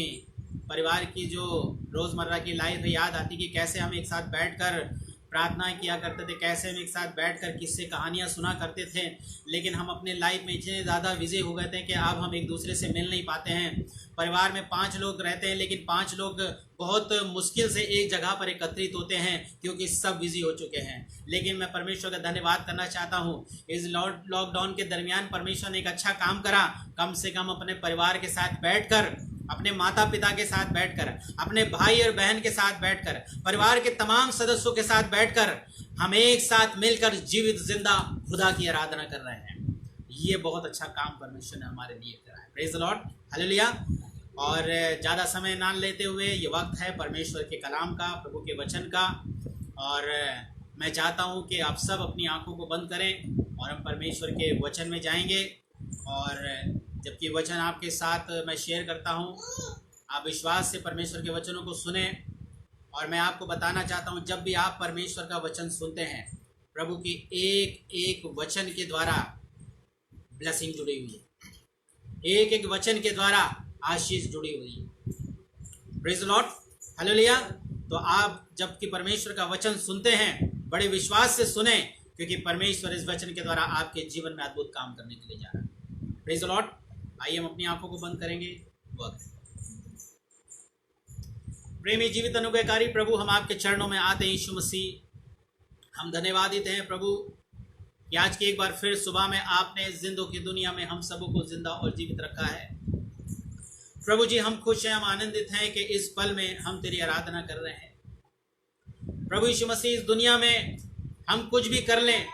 परिवार की जो रोज़मर्रा की लाइफ है याद आती कि कैसे हम एक साथ बैठकर प्रार्थना किया करते थे, कैसे हम एक साथ बैठकर किस्से कहानियाँ सुना करते थे। लेकिन हम अपने लाइफ में इतने ज़्यादा बिजी हो गए थे कि अब हम एक दूसरे से मिल नहीं पाते हैं। परिवार में 5 लोग रहते हैं, लेकिन 5 लोग बहुत मुश्किल से एक जगह पर एकत्रित होते हैं, क्योंकि सब बिजी हो चुके हैं। लेकिन मैं परमेश्वर का धन्यवाद करना चाहता हूँ, इस लॉकडाउन के दरमियान परमेश्वर ने एक अच्छा काम करा। कम से कम अपने परिवार के साथ बैठकर, अपने माता पिता के साथ बैठकर, अपने भाई और बहन के साथ बैठकर, परिवार के तमाम सदस्यों के साथ बैठकर हम एक साथ मिलकर जीवित जिंदा खुदा की आराधना कर रहे हैं। ये बहुत अच्छा काम परमेश्वर ने हमारे लिए करा है। Praise the Lord, hallelujah. और ज़्यादा समय ना लेते हुए ये वक्त है परमेश्वर के कलाम का, प्रभु के वचन का। और मैं चाहता हूँ कि आप सब अपनी आंखों को बंद करें और हम परमेश्वर के वचन में जाएंगे। और जबकि वचन आपके साथ मैं शेयर करता हूँ, आप विश्वास से परमेश्वर के वचनों को सुने। और मैं आपको बताना चाहता हूँ, जब भी आप परमेश्वर का वचन सुनते हैं, प्रभु की एक एक वचन के द्वारा ब्लेसिंग जुड़ी हुई है, एक एक वचन के द्वारा आशीष जुड़ी हुई है। Praise the Lord, hallelujah. तो आप जबकि परमेश्वर का वचन सुनते हैं, बड़े विश्वास से सुने, क्योंकि परमेश्वर इस वचन के द्वारा आपके जीवन में अद्भुत काम करने के लिए जा रहा है। Praise the Lord. आइए हम अपनी आंखों को बंद करेंगे। वक्त प्रेमी जीवित अनुग्रहकारी प्रभु, हम आपके चरणों में आते हैं यीशु मसीह। हम धन्यवादित हैं प्रभु कि आज की एक बार फिर सुबह में आपने जिंदों की दुनिया में हम सबों को जिंदा और जीवित रखा है। प्रभु जी, हम खुश हैं, हम आनंदित हैं कि इस पल में हम तेरी आराधना कर रहे हैं। प्रभु यीशु मसीह, इस दुनिया में हम कुछ भी कर लें,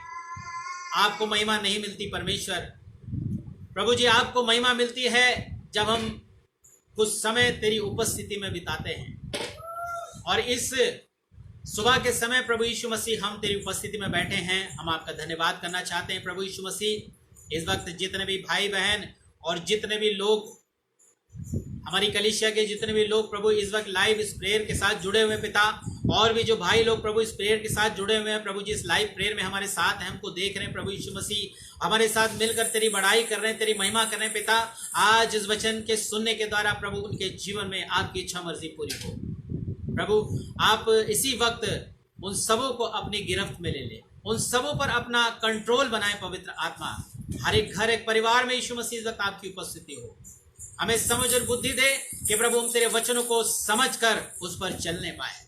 आपको महिमा नहीं मिलती परमेश्वर। प्रभु जी, आपको महिमा मिलती है जब हम कुछ समय तेरी उपस्थिति में बिताते हैं। और इस सुबह के समय प्रभु यीशु मसीह हम तेरी उपस्थिति में बैठे हैं, हम आपका धन्यवाद करना चाहते हैं। प्रभु यीशु मसीह, इस वक्त जितने भी भाई बहन और जितने भी लोग, हमारी कलीसिया के जितने भी लोग प्रभु इस वक्त लाइव इस प्रेयर के साथ जुड़े हुए हैं पिता, और भी जो भाई लोग प्रभु इस प्रेयर के साथ जुड़े हुए हैं प्रभु जी, इस लाइव प्रेयर में हमारे साथ हैं, हमको देख रहे हैं प्रभु यीशु मसीह, हमारे साथ मिलकर तेरी बड़ाई कर रहे हैं, तेरी महिमा कर रहे हैं पिता। आज इस वचन के सुनने के द्वारा प्रभु उनके जीवन में आपकी इच्छा मर्जी पूरी हो। प्रभु आप इसी वक्त उन सबों को अपनी गिरफ्त में ले ले, उन सबों पर अपना कंट्रोल बनाए पवित्र आत्मा। हर एक घर, एक परिवार में यीशु मसीह इस वक्त आपकी उपस्थिति हो। हमें समझ और बुद्धि दे कि प्रभु हम तेरे वचनों को समझकर उस पर चलने पाए।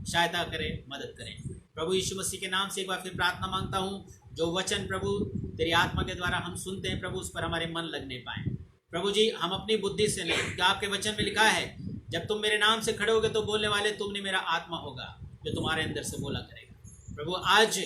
सहायता करें, मदद करें। प्रभु यीशु मसीह के नाम से एक बार फिर प्रार्थना मांगता हूँ, जो वचन प्रभु तेरी आत्मा के द्वारा हम सुनते हैं प्रभु, उस पर हमारे मन लगने पाए। प्रभु जी, हम अपनी बुद्धि से नहीं, आपके वचन में लिखा है जब तुम मेरे नाम से खड़े होगे तो बोलने वाले तुमने मेरा आत्मा होगा जो तुम्हारे अंदर से बोला करेगा। प्रभु आज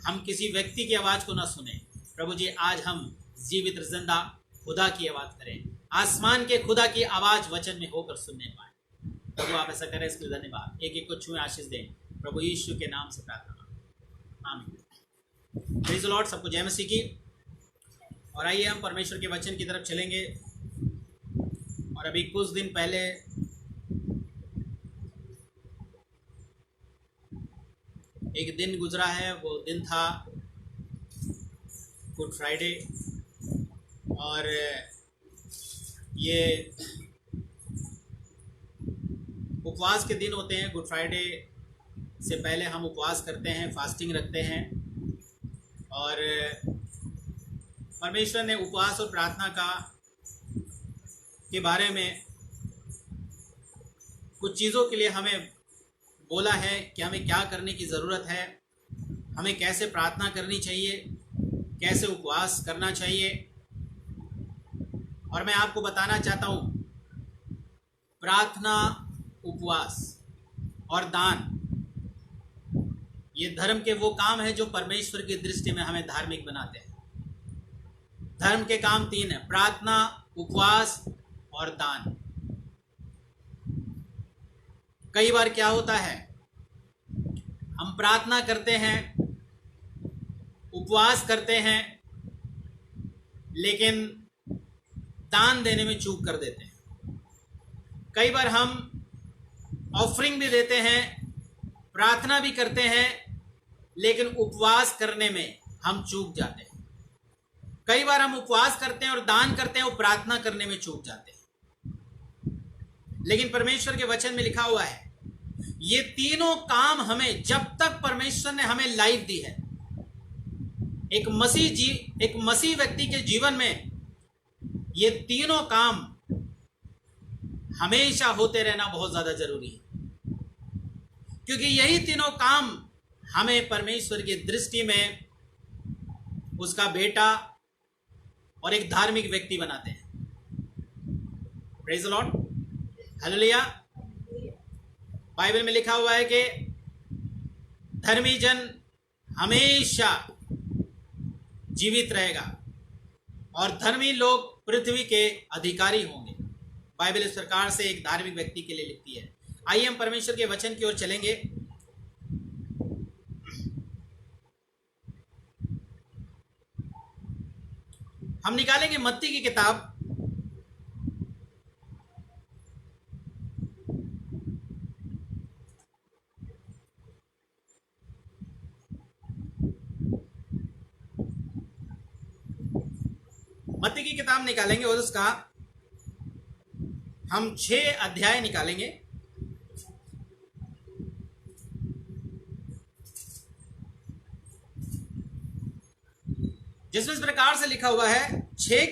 हम किसी व्यक्ति की आवाज़ को ना सुने, प्रभु जी आज हम जीवित जिंदा खुदा की आवाज़ करें, आसमान के खुदा की आवाज़ वचन में होकर सुनने पाए। प्रभु आप ऐसा करें, इसके लिए धन्यवाद। एक एक को छुए आशीष दें, प्रभु यीशु के नाम से प्रार्थना, आमीन। प्रेज़ द लॉर्ड, सबको जय मसीह की। और आइए हम परमेश्वर के वचन की तरफ चलेंगे। और अभी कुछ दिन पहले एक दिन गुजरा है, वो दिन था गुड फ्राइडे। और ये उपवास के दिन होते हैं। गुड फ्राइडे से पहले हम उपवास करते हैं, फास्टिंग रखते हैं। और परमेश्वर ने उपवास और प्रार्थना के बारे में कुछ चीज़ों के लिए हमें बोला है कि हमें क्या करने की ज़रूरत है, हमें कैसे प्रार्थना करनी चाहिए, कैसे उपवास करना चाहिए। और मैं आपको बताना चाहता हूँ, प्रार्थना, उपवास और दान ये धर्म के वो काम है जो परमेश्वर की दृष्टि में हमें धार्मिक बनाते हैं। धर्म के काम 3 है: प्रार्थना, उपवास और दान। कई बार क्या होता है, हम प्रार्थना करते हैं, उपवास करते हैं, लेकिन दान देने में चूक कर देते हैं। कई बार हम ऑफरिंग भी देते हैं, प्रार्थना भी करते हैं, लेकिन उपवास करने में हम चूक जाते हैं। कई बार हम उपवास करते हैं और दान करते हैं और प्रार्थना करने में चूक जाते हैं। लेकिन परमेश्वर के वचन में लिखा हुआ है, ये तीनों काम हमें, जब तक परमेश्वर ने हमें लाइफ दी है, एक मसीह व्यक्ति के जीवन में ये तीनों काम हमेशा होते रहना बहुत ज्यादा जरूरी है। क्योंकि यही तीनों काम हमें परमेश्वर की दृष्टि में उसका बेटा और एक धार्मिक व्यक्ति बनाते हैं। Praise the Lord, hallelujah. Bible में लिखा हुआ है कि धर्मी जन हमेशा जीवित रहेगा और धर्मी लोग पृथ्वी के अधिकारी होंगे। बाइबल इस प्रकार से एक धार्मिक व्यक्ति के लिए लिखती है। आइए हम परमेश्वर के वचन की ओर चलेंगे। हम निकालेंगे मत्ती की किताब, मत्ती की किताब निकालेंगे और उसका हम 6 अध्याय निकालेंगे। जिसमें इस प्रकार से लिखा हुआ है, 6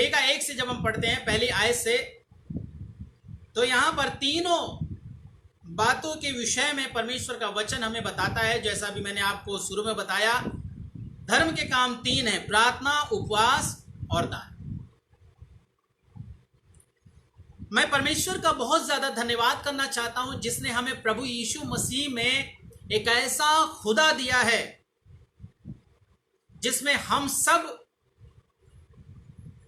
का 1 से जब हम पढ़ते हैं, पहली आयत से, तो यहां पर तीनों बातों के विषय में परमेश्वर का वचन हमें बताता है। जैसा भी मैंने आपको शुरू में बताया, धर्म के काम 3 हैं: प्रार्थना, उपवास और दान। मैं परमेश्वर का बहुत ज्यादा धन्यवाद करना चाहता हूं, जिसने हमें प्रभु यीशु मसीह में एक ऐसा खुदा दिया है जिसमें हम सब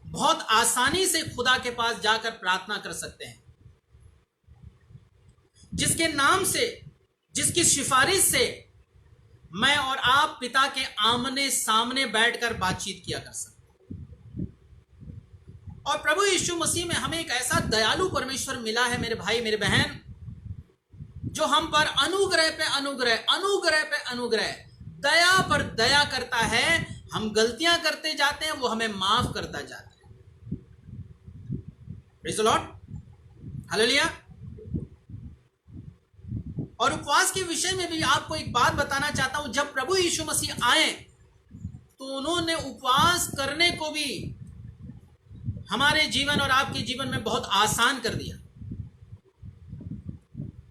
बहुत आसानी से खुदा के पास जाकर प्रार्थना कर सकते हैं, जिसके नाम से, जिसकी सिफारिश से मैं और आप पिता के आमने सामने बैठकर बातचीत किया कर सकते हैं। और प्रभु यीशु मसीह में हमें एक ऐसा दयालु परमेश्वर मिला है, मेरे भाई मेरे बहन, जो हम पर अनुग्रह पे अनुग्रह, अनुग्रह पे अनुग्रह, दया पर दया करता है। हम गलतियां करते जाते हैं, वो हमें माफ करता जाता है। Praise the Lord, hallelujah. और उपवास के विषय में भी आपको एक बात बताना चाहता हूं। जब प्रभु यीशु मसीह आए तो उन्होंने उपवास करने को भी हमारे जीवन और आपके जीवन में बहुत आसान कर दिया।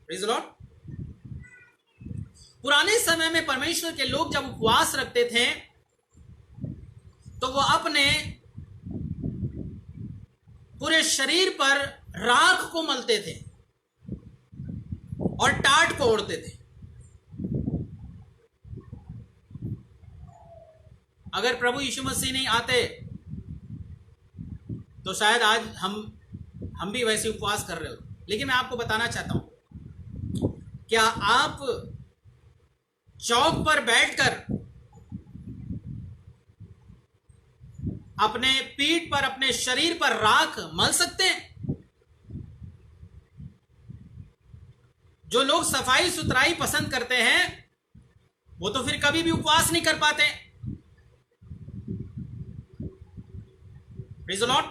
Praise the Lord. पुराने समय में परमेश्वर के लोग जब उपवास रखते थे तो वो अपने पूरे शरीर पर राख को मलते थे और टाट को ओढ़ते थे। अगर प्रभु यीशु मसीह नहीं आते तो शायद आज हम भी वैसे उपवास कर रहे हो। लेकिन मैं आपको बताना चाहता हूं, क्या आप चौक पर बैठकर अपने पीठ पर, अपने शरीर पर राख मल सकते हैं? जो लोग सफाई सुथराई पसंद करते हैं वो तो फिर कभी भी उपवास नहीं कर पाते। Praise the Lord.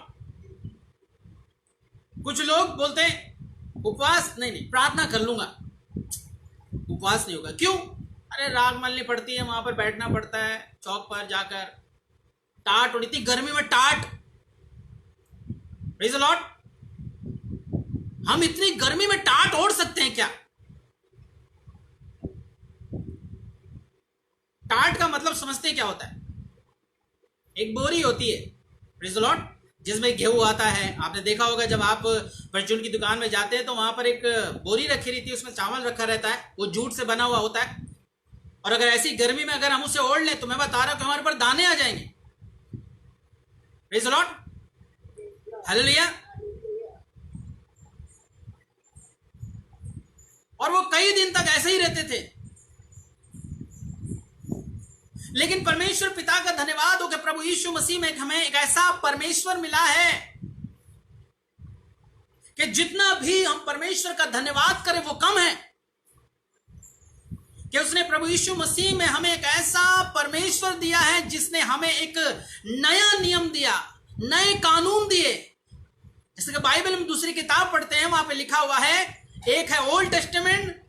कुछ लोग बोलते हैं उपवास नहीं, प्रार्थना कर लूंगा, उपवास नहीं होगा। क्यों? अरे राख मलनी पड़ती है, वहां पर बैठना पड़ता है चौक पर जाकर, टाट उड़ती गर्मी में टाट। Praise the Lord. हम इतनी गर्मी में टाट ओढ़ सकते हैं क्या? टाट का मतलब समझते हैं क्या होता है? एक बोरी होती है, प्रेज़ द लॉर्ड, जिसमें गेहूं आता है। आपने देखा होगा जब आप परचून की दुकान में जाते हैं तो वहां पर एक बोरी रखी रहती है, उसमें चावल रखा रहता है, वो जूट से बना हुआ होता है। और अगर ऐसी गर्मी में अगर हम उसे ओढ़ लें तो मैं बता रहा हूं कि हमारे पर दाने आ जाएंगे। Praise the Lord, hallelujah. और वो कई दिन तक ऐसे ही रहते थे। लेकिन परमेश्वर पिता का धन्यवाद हो कि प्रभु यीशु मसीह में हमें एक ऐसा परमेश्वर मिला है कि जितना भी हम परमेश्वर का धन्यवाद करें वो कम है। कि उसने प्रभु यीशु मसीह में हमें एक ऐसा परमेश्वर दिया है जिसने हमें एक नया नियम दिया, नए कानून दिए। जैसे कि बाइबल में दूसरी किताब पढ़ते हैं, वहां पे लिखा हुआ है, एक है ओल्ड टेस्टामेंट,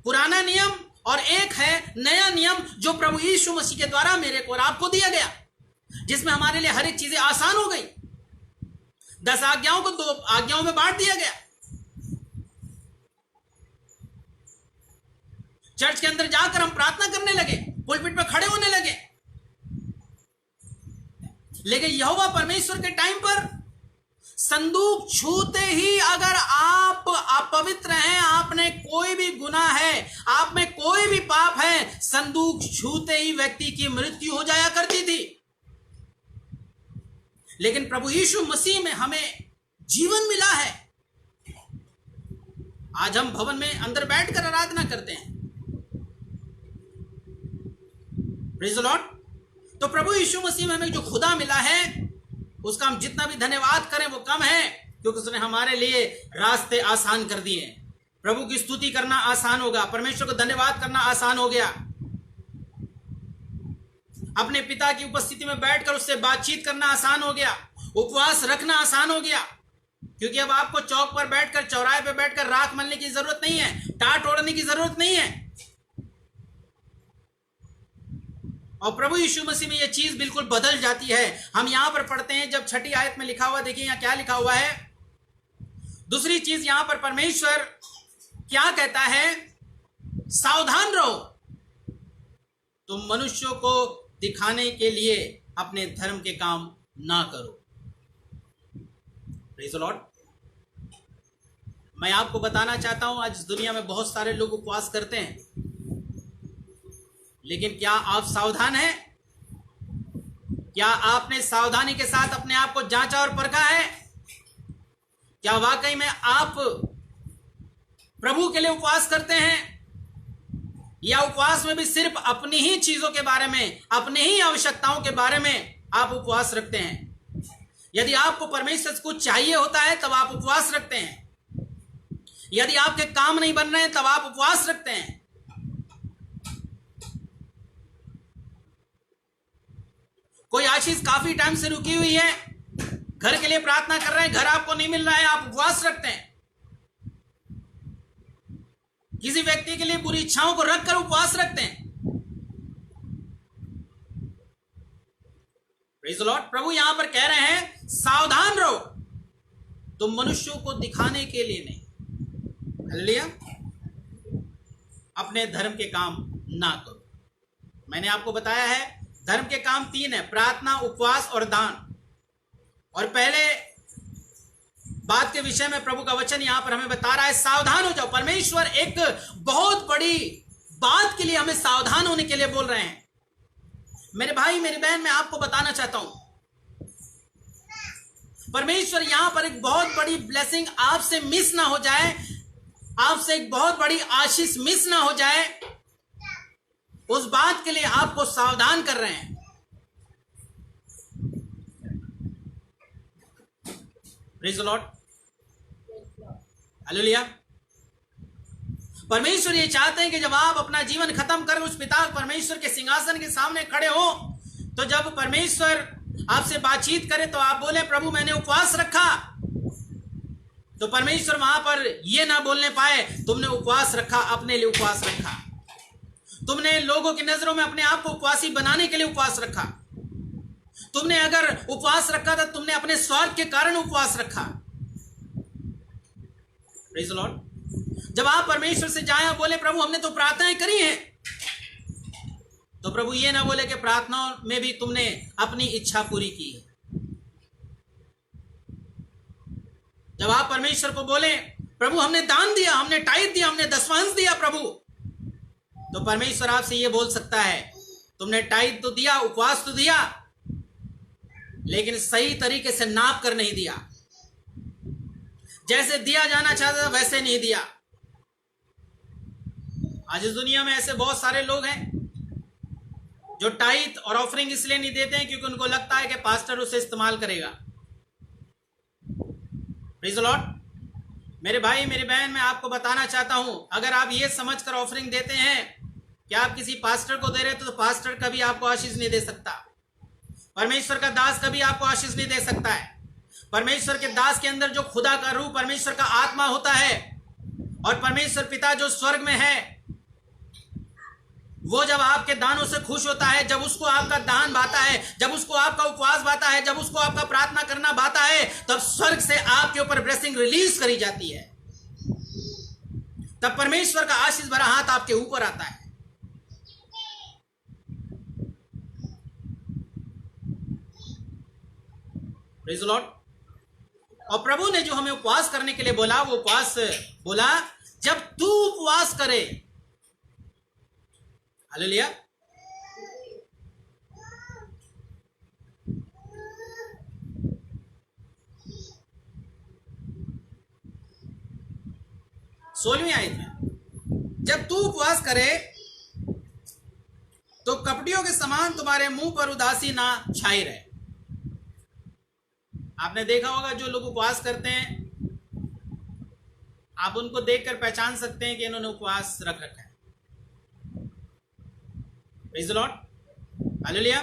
पुराना नियम, और एक है नया नियम जो प्रभु यीशु मसीह के द्वारा मेरे को और आपको दिया गया, जिसमें हमारे लिए हर एक चीजें आसान हो गई। 10 आज्ञाओं को 2 आज्ञाओं में बांट दिया गया। चर्च के अंदर जाकर हम प्रार्थना करने लगे, पुलपिट पर खड़े होने लगे। लेकिन यहोवा परमेश्वर के टाइम पर संदूक छूते ही अगर आप अपवित्र हैं, आपने कोई भी गुनाह है, आप में कोई भी पाप है, संदूक छूते ही व्यक्ति की मृत्यु हो जाया करती थी। लेकिन प्रभु यीशु मसीह में हमें जीवन मिला है। आज हम भवन में अंदर बैठकर आराधना करते हैं। Praise the Lord. तो प्रभु यीशु मसीह में हमें जो खुदा मिला है उसका हम जितना भी धन्यवाद करें वो कम है, क्योंकि उसने हमारे लिए रास्ते आसान कर दिए। प्रभु की स्तुति करना आसान होगा, परमेश्वर को धन्यवाद करना आसान हो गया, अपने पिता की उपस्थिति में बैठकर उससे बातचीत करना आसान हो गया, उपवास रखना आसान हो गया, क्योंकि अब आपको चौक पर बैठकर, चौराहे पर बैठकर राख मलने की जरूरत नहीं है, टाट ओढ़ने की जरूरत नहीं है। और प्रभु यीशु मसीह में यह चीज बिल्कुल बदल जाती है। हम यहां पर पढ़ते हैं, जब 6ठी आयत में लिखा हुआ, देखिए यहां क्या लिखा हुआ है। दूसरी चीज यहां पर परमेश्वर क्या कहता है, सावधान रहो, तुम मनुष्यों को दिखाने के लिए अपने धर्म के काम ना करो। Praise the Lord. मैं आपको बताना चाहता हूं, आज दुनिया में बहुत सारे लोग उपवास करते हैं, लेकिन क्या आप सावधान हैं? क्या आपने सावधानी के साथ अपने आप को जांचा और परखा है? क्या वाकई में आप प्रभु के लिए उपवास करते हैं, या उपवास में भी सिर्फ अपनी ही चीजों के बारे में, अपनी ही आवश्यकताओं के बारे में आप उपवास रखते हैं? यदि आपको परमेश्वर से कुछ चाहिए होता है तब आप उपवास रखते हैं। यदि आपके काम नहीं बन रहे हैं तब आप उपवास रखते हैं। कोई आशीष काफी टाइम से रुकी हुई है, घर के लिए प्रार्थना कर रहे हैं, घर आपको नहीं मिल रहा है, आप उपवास रखते हैं। किसी व्यक्ति के लिए बुरी इच्छाओं को रखकर उपवास रखते हैं। Praise the Lord. प्रभु यहां पर कह रहे हैं, सावधान रहो, तुम मनुष्यों को दिखाने के लिए नहीं, हालेलुया, अपने धर्म के काम ना करो। मैंने आपको बताया है धर्म के काम 3 है, प्रार्थना, उपवास और दान। और पहले बात के विषय में प्रभु का वचन यहां पर हमें बता रहा है, सावधान हो जाओ। परमेश्वर एक बहुत बड़ी बात के लिए हमें सावधान होने के लिए बोल रहे हैं। मेरे भाई मेरी बहन, मैं आपको बताना चाहता हूं, परमेश्वर यहां पर एक बहुत बड़ी ब्लेसिंग आपसे मिस ना हो जाए, आपसे एक बहुत बड़ी आशीष मिस ना हो जाए, उस बात के लिए आपको सावधान कर रहे हैं। Praise the Lord, hallelujah. परमेश्वर ये चाहते हैं कि जब आप अपना जीवन खत्म कर उस पिता परमेश्वर के सिंहासन के सामने खड़े हो, तो जब परमेश्वर आपसे बातचीत करे तो आप बोले, प्रभु मैंने उपवास रखा। तो परमेश्वर वहां पर यह ना बोलने पाए, तुमने उपवास रखा, अपने लिए उपवास रखा, तुमने लोगों की नजरों में अपने आप को उपवासी बनाने के लिए उपवास रखा, तुमने अगर उपवास रखा था तुमने अपने स्वार्थ के कारण उपवास रखा। Praise the Lord. जब आप परमेश्वर से जाए और बोले, प्रभु हमने तो प्रार्थनाएं करी हैं, तो प्रभु ये ना बोले कि प्रार्थनाओं में भी तुमने अपनी इच्छा पूरी की है। जब आप परमेश्वर को बोले, प्रभु हमने दान दिया, हमने टाइट दिया, हमने दशमांश दिया प्रभु, तो परमेश्वर आपसे ये बोल सकता है, तुमने टाइट तो दिया, उपवास तो दिया, लेकिन सही तरीके से नाप कर नहीं दिया, जैसे दिया जाना चाहता था वैसे नहीं दिया। आज इस दुनिया में ऐसे बहुत सारे लोग हैं जो टाइट और ऑफरिंग इसलिए नहीं देते हैं क्योंकि उनको लगता है कि पास्टर उसे इस्तेमाल करेगा। Praise the Lord. मेरे भाई मेरी बहन, मैं आपको बताना चाहता हूं, अगर आप ये समझकर ऑफरिंग देते हैं कि आप किसी पास्टर को दे रहे तो पास्टर कभी आपको आशीष नहीं दे सकता, परमेश्वर का दास कभी आपको आशीष नहीं दे सकता है। परमेश्वर के दास के अंदर जो खुदा का रूह, परमेश्वर का आत्मा होता है, और परमेश्वर पिता जो स्वर्ग में है, वो जब आपके दानों से खुश होता है, जब उसको आपका दान भाता है, जब उसको आपका उपवास भाता है, जब उसको आपका प्रार्थना करना भाता है, तब स्वर्ग से आपके ऊपर ब्लेसिंग रिलीज करी जाती है, तब परमेश्वर का आशीष भरा हाथ आपके ऊपर आता है। Praise the Lord. और प्रभु ने जो हमें उपवास करने के लिए बोला, वो उपवास बोला जब तू उपवास करे। हालेलुया। सोलहवीं आयत में, जब तू उपवास करे तो कपटियों के समान तुम्हारे मुंह पर उदासी ना छाई रहे। आपने देखा होगा जो लोग उपवास करते हैं, आप उनको देखकर पहचान सकते हैं कि इन्होंने उपवास रख रखा है। Praise the Lord, hallelujah.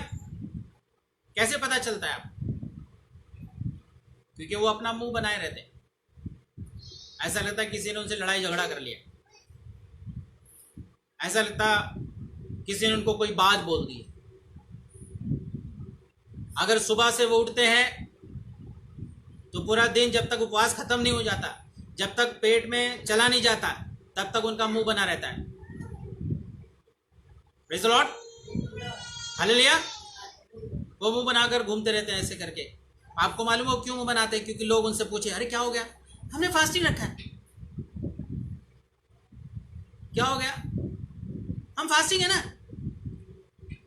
कैसे पता चलता है आप? क्योंकि वो अपना मुंह बनाए रहते हैं। ऐसा लगता है किसी ने उनसे लड़ाई झगड़ा कर लिया, ऐसा लगता किसी ने उनको कोई बात बोल दी। अगर सुबह से वो उठते हैं तो पूरा दिन जब तक उपवास खत्म नहीं हो जाता, जब तक पेट में चला नहीं जाता, तब तक उनका मुंह बना रहता है। Praise the Lord, hallelujah. वो मुंह बनाकर घूमते रहते हैं ऐसे करके। आपको मालूम हो क्यों मुंह बनाते हैं? क्योंकि लोग उनसे पूछे, अरे क्या हो गया? हमने फास्टिंग रखा है। क्या हो गया? हम फास्टिंग है ना,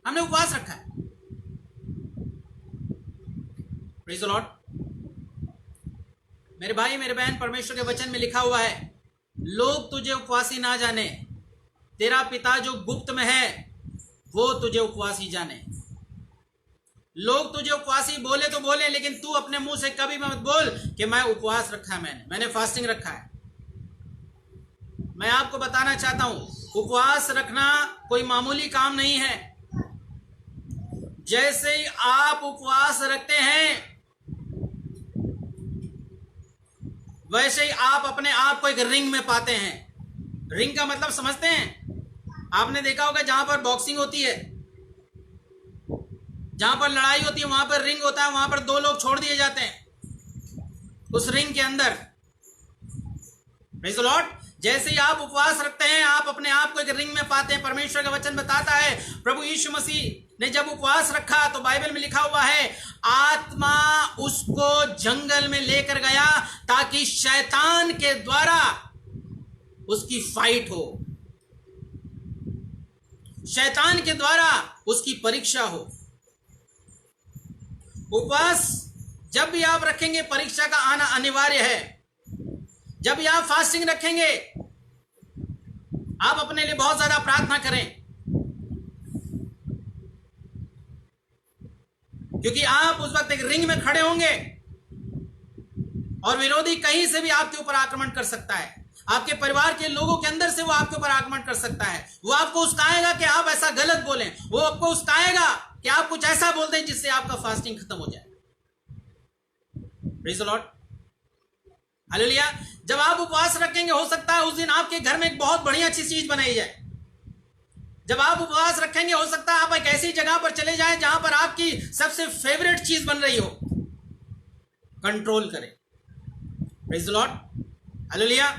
हमने उपवास रखा है। Praise the Lord. मेरे भाई मेरे बहन, परमेश्वर के वचन में लिखा हुआ है, लोग तुझे उपवासी ना जाने, तेरा पिता जो गुप्त में है वो तुझे उपवासी जाने। लोग तुझे उपवासी बोले तो बोले, लेकिन तू अपने मुंह से कभी मत बोल कि मैं उपवास रखा है, मैंने फास्टिंग रखा है। मैं आपको बताना चाहता हूं, उपवास रखना कोई मामूली काम नहीं है। जैसे ही आप उपवास रखते हैं, वैसे ही आप अपने आप को एक रिंग में पाते हैं। रिंग का मतलब समझते हैं? आपने देखा होगा जहां पर बॉक्सिंग होती है, जहां पर लड़ाई होती है, वहां पर रिंग होता है, वहां पर दो लोग छोड़ दिए जाते हैं उस रिंग के अंदर। Praise the Lord. जैसे ही आप उपवास रखते हैं, आप अपने आप को एक रिंग में पाते हैं। परमेश्वर का वचन बताता है प्रभु यीशु मसीह ने जब उपवास रखा तो बाइबल में लिखा हुआ है आत्मा उसको जंगल में लेकर गया ताकि शैतान के द्वारा उसकी फाइट हो, शैतान के द्वारा उसकी परीक्षा हो। उपवास जब भी आप रखेंगे परीक्षा का आना अनिवार्य है। जब भी आप फास्टिंग रखेंगे आप अपने लिए बहुत ज्यादा प्रार्थना करें, क्योंकि आप उस वक्त एक रिंग में खड़े होंगे और विरोधी कहीं से भी आपके ऊपर आक्रमण कर सकता है। आपके परिवार के लोगों के अंदर से वो आपके ऊपर आक्रमण कर सकता है। वो आपको उस्काएगा कि आप ऐसा गलत बोलें, वो आपको उस्काएगा कि आप कुछ ऐसा बोल दें जिससे आपका फास्टिंग खत्म हो जाए। Praise the Lord, hallelujah. जब आप उपवास रखेंगे हो सकता है उस दिन आपके घर में एक बहुत बढ़िया अच्छी चीज बनाई जाए। जब आप उपवास रखेंगे हो सकता है आप एक ऐसी जगह पर चले जाएं जहां पर आपकी सबसे फेवरेट चीज बन रही हो। कंट्रोल करें। Praise the Lord, hallelujah.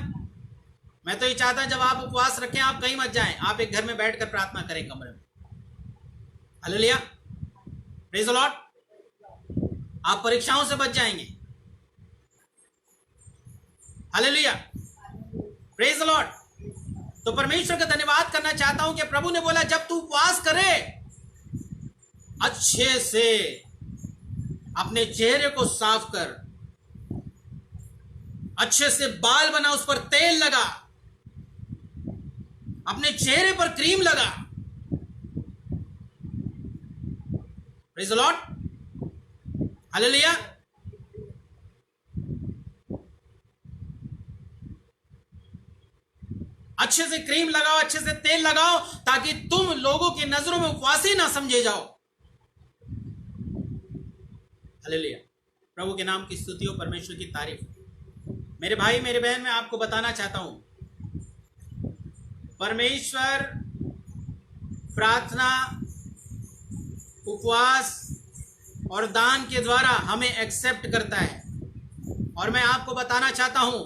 मैं तो ये चाहता हूं जब आप उपवास रखें आप कहीं मत जाएं, आप एक घर में बैठकर प्रार्थना करें कमरे में। Hallelujah, praise the Lord. आप परीक्षाओं से बच जाएंगे। Hallelujah, praise the Lord. तो परमेश्वर का धन्यवाद करना चाहता हूं कि प्रभु ने बोला जब तू उपवास करे अच्छे से अपने चेहरे को साफ कर, अच्छे से बाल बना, उस पर तेल लगा, अपने चेहरे पर क्रीम लगा। Praise the Lord, hallelujah. अच्छे से क्रीम लगाओ, अच्छे से तेल लगाओ ताकि तुम लोगों की नजरों में उपवासी ना समझे जाओ। हालेलुया, प्रभु के नाम की स्तुति हो, परमेश्वर की तारीफ। मेरे भाई मेरे बहन, मैं आपको बताना चाहता हूं परमेश्वर प्रार्थना, उपवास और दान के द्वारा हमें एक्सेप्ट करता है। और मैं आपको बताना चाहता हूं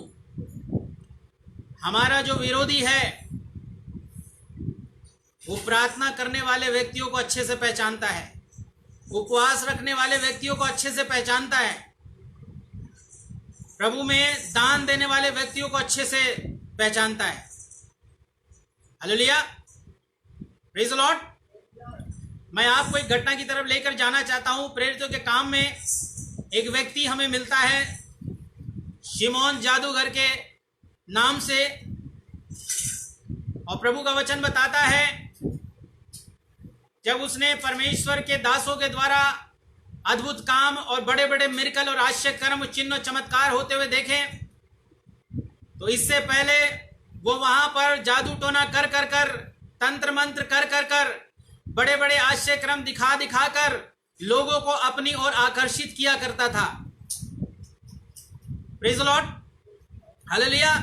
हमारा जो विरोधी है वो प्रार्थना करने वाले व्यक्तियों को अच्छे से पहचानता है, उपवास रखने वाले व्यक्तियों को अच्छे से पहचानता है, प्रभु में दान देने वाले व्यक्तियों को अच्छे से पहचानता है। Hallelujah, praise the Lord. मैं आपको एक घटना की तरफ लेकर जाना चाहता हूं। प्रेरितों के काम में एक व्यक्ति हमें मिलता है शिमोन जादूगर के नाम से, और प्रभु का वचन बताता है जब उसने परमेश्वर के दासों के द्वारा अद्भुत काम और बड़े बड़े मिरेकल और आश्चर्य कर्म, चिन्ह, चमत्कार होते हुए देखे, तो इससे पहले वो वहां पर जादू टोना कर कर कर, तंत्र मंत्र कर कर कर, बड़े बड़े आश्चर्य क्रम दिखा दिखा कर लोगों को अपनी ओर आकर्षित किया करता था। Praise the Lord, hallelujah.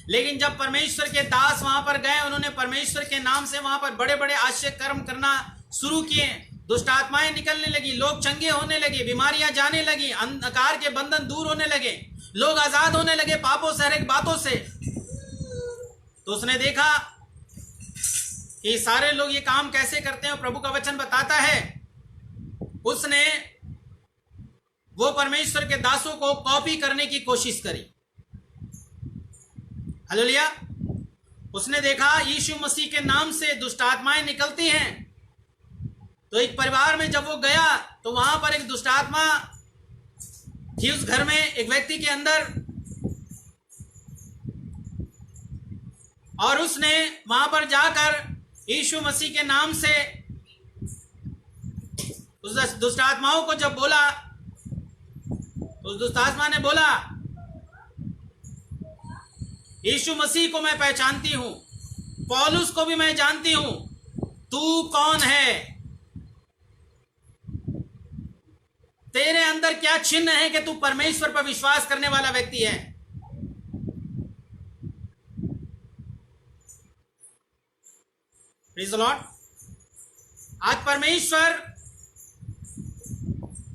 लेकिन जब परमेश्वर के दास वहां पर गए, उन्होंने परमेश्वर के नाम से वहां पर बड़े बड़े आश्चर्य कर्म करना शुरू किए, दुष्ट आत्माएं निकलने लगी, लोग चंगे होने लगे, बीमारियां जाने लगी, अंधकार के बंधन दूर होने लगे, लोग आजाद होने लगे पापों से, हर एक बातों से। तो उसने देखा कि सारे लोग ये काम कैसे करते हैं। प्रभु का वचन बताता है उसने वो परमेश्वर के दासों को कॉपी करने की कोशिश करी। हालेलुया। उसने देखा यीशु मसीह के नाम से दुष्ट आत्माएं निकलती हैं। तो एक परिवार में जब वो गया तो वहां पर एक दुष्ट आत्मा थी उस घर में, एक व्यक्ति के अंदर, और उसने वहां पर जाकर यीशु मसीह के नाम से उस दुष्ट आत्माओं को जब बोला, उस दुष्ट आत्मा ने बोला यीशु मसीह को मैं पहचानती हूं, पौलुस को भी मैं जानती हूं, तू कौन है? तेरे अंदर क्या चिन्ह है कि तू परमेश्वर पर विश्वास करने वाला व्यक्ति है? Praise the Lord. आज परमेश्वर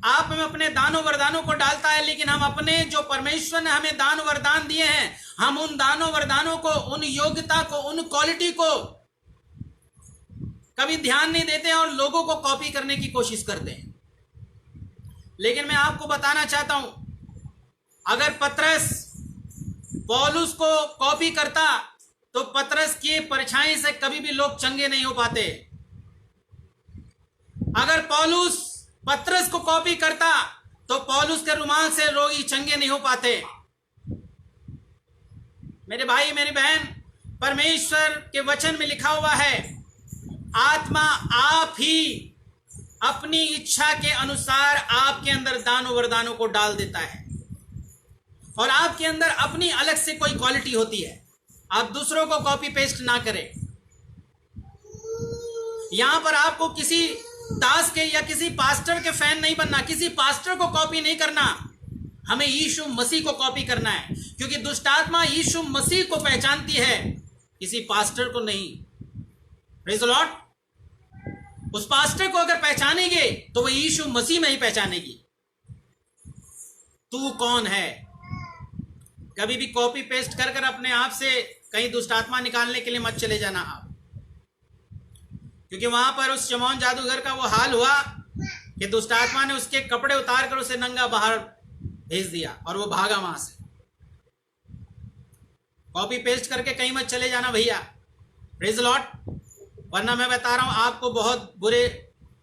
आप में अपने दानों वरदानों को डालता है, लेकिन हम अपने जो परमेश्वर ने हमें दान वरदान दिए हैं हम उन दानों वरदानों को, उन योग्यता को, उन क्वालिटी को कभी ध्यान नहीं देते और लोगों को कॉपी करने की कोशिश करते हैं। लेकिन मैं आपको बताना चाहता हूं, अगर पतरस पौलुस को कॉपी करता तो पतरस की परछाई से कभी भी लोग चंगे नहीं हो पाते। अगर पौलुस पतरस को कॉपी करता तो पौलुस के रुमाल से रोगी चंगे नहीं हो पाते। मेरे भाई मेरी बहन, परमेश्वर के वचन में लिखा हुआ है, आत्मा आप ही अपनी इच्छा के अनुसार आपके अंदर दानों वरदानों को डाल देता है और आपके अंदर अपनी अलग से कोई क्वालिटी होती है। आप दूसरों को कॉपी पेस्ट ना करें। यहां पर आपको किसी दास के या किसी पास्टर के फैन नहीं बनना, किसी पास्टर को कॉपी नहीं करना, हमें यीशु मसीह को कॉपी करना है, क्योंकि दुष्ट आत्मा यीशु मसीह को पहचानती है, किसी पास्टर को नहीं। Praise the Lord. उस पास्टर को अगर पहचानेंगे तो वह यीशु मसीह में ही पहचानेगी। तू कौन है? कभी भी कॉपी पेस्ट कर कर अपने आप से कहीं दुष्ट आत्मा निकालने के लिए मत चले जाना आप, क्योंकि वहां पर उस शमौन जादूगर का वो हाल हुआ कि दुष्ट आत्मा ने उसके कपड़े उतार कर उसे नंगा बाहर भेज दिया और वो भागा वहां से। कॉपी पेस्ट करके कहीं मत चले जाना भैया। Praise the Lord. वरना मैं बता रहा हूं आपको बहुत बुरे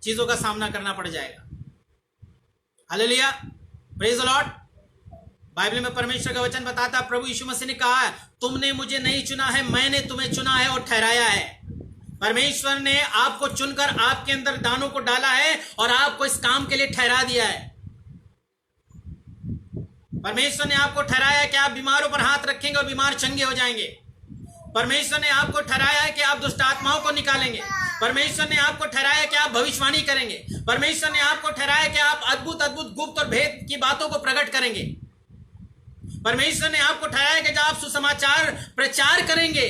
चीजों का सामना करना पड़ जाएगा। Hallelujah. Praise the Lord. Bible में परमेश्वर का वचन बताता, प्रभु यीशु मसीह ने कहा है, तुमने मुझे नहीं चुना है, मैंने तुम्हें चुना है और ठहराया है। परमेश्वर ने आपको चुनकर आपके अंदर दानों को डाला है और आपको इस काम के लिए ठहरा दिया है। परमेश्वर ने आपको ठहराया है कि आप बीमारों पर हाथ रखेंगे और बीमार चंगे हो जाएंगे। परमेश्वर ने आपको ठहराया है कि आप दुष्ट आत्माओं को निकालेंगे। परमेश्वर ने आपको ठहराया है कि आप भविष्यवाणी करेंगे। परमेश्वर ने आपको ठहराया है कि आप अद्भुत अद्भुत गुप्त और भेद की बातों को प्रकट करेंगे। परमेश्वर ने आपको ठहराया है कि जब आप सुसमाचार प्रचार करेंगे,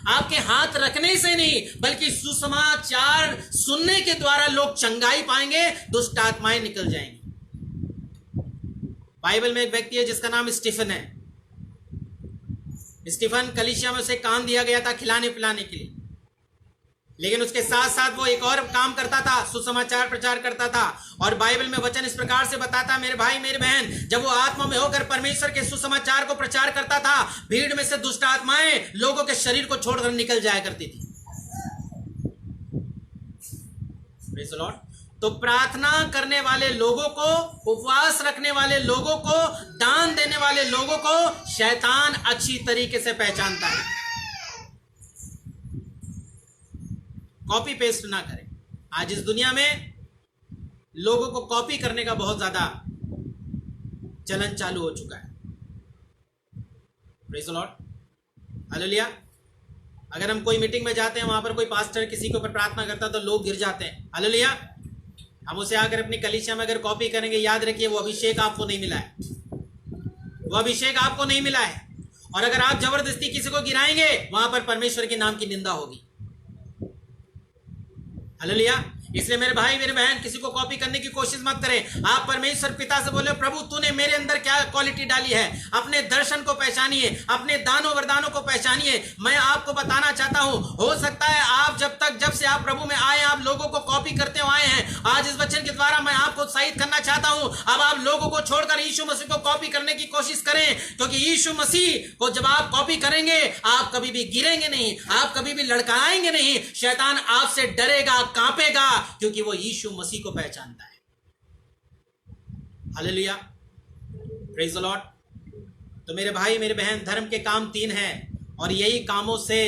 आपके हाथ रखने से नहीं बल्कि सुसमाचार सुनने के द्वारा लोग चंगाई पाएंगे, दुष्ट आत्माएं निकल जाएंगी। बाइबल में एक व्यक्ति है जिसका नाम स्टीफन है। स्टीफन कलीसिया में उसे काम दिया गया था खिलाने पिलाने के लिए, लेकिन उसके साथ साथ वो एक और काम करता था, सुसमाचार प्रचार करता था। और बाइबल में वचन इस प्रकार से बताता, मेरे भाई मेरे बहन, जब वो आत्मा में होकर परमेश्वर के सुसमाचार को प्रचार करता था, भीड़ में से दुष्ट आत्माएं लोगों के शरीर को छोड़कर निकल जाया करती थी। Praise the Lord. तो प्रार्थना करने वाले लोगों को, उपवास रखने वाले लोगों को, दान देने वाले लोगों को शैतान अच्छी तरीके से पहचानता है। कॉपी पेस्ट ना करें। आज इस दुनिया में लोगों को कॉपी करने का बहुत ज्यादा चलन चालू हो चुका है। Praise the Lord. हालेलुया। अगर हम कोई मीटिंग में जाते हैं, वहां पर कोई पास्टर किसी के ऊपर प्रार्थना करता है तो लोग गिर जाते हैं। हालेलुया। हम उसे आकर अपनी कलीसिया में अगर कॉपी करेंगे, याद रखिए वो अभिषेक आपको नहीं मिला है, वो अभिषेक आपको नहीं मिला है। और अगर आप जबरदस्ती किसी को गिराएंगे, वहां पर परमेश्वर के नाम की निंदा होगी। हालेलुया। इसलिए मेरे भाई मेरे बहन, किसी को कॉपी करने की कोशिश मत करें। आप परमेश्वर पिता से बोले, प्रभु तूने मेरे अंदर क्या क्वालिटी डाली है, अपने दर्शन को पहचानिए, अपने दानों वरदानों को पहचानिए। मैं आपको बताना चाहता हूं, हो सकता है आप जब से आप प्रभु में आए, आप लोगों को कॉपी करते हुए आए हैं। आज इस वचन के द्वारा मैं आपको उत्साहित करना चाहता हूं, अब आप लोगों को छोड़कर यीशु मसीह को कॉपी करने की कोशिश करें, क्योंकि यीशु मसीह को जब आप कॉपी करेंगे, आप कभी भी गिरेंगे नहीं, आप कभी भी लड़खड़ाएंगे नहीं। शैतान आपसे डरेगा, कांपेगा, क्योंकि वो यीशु मसीह को पहचानता है। हालेलुया। Praise the Lord. तो मेरे भाई मेरे बहन, धर्म के काम 3 हैं और यही कामों से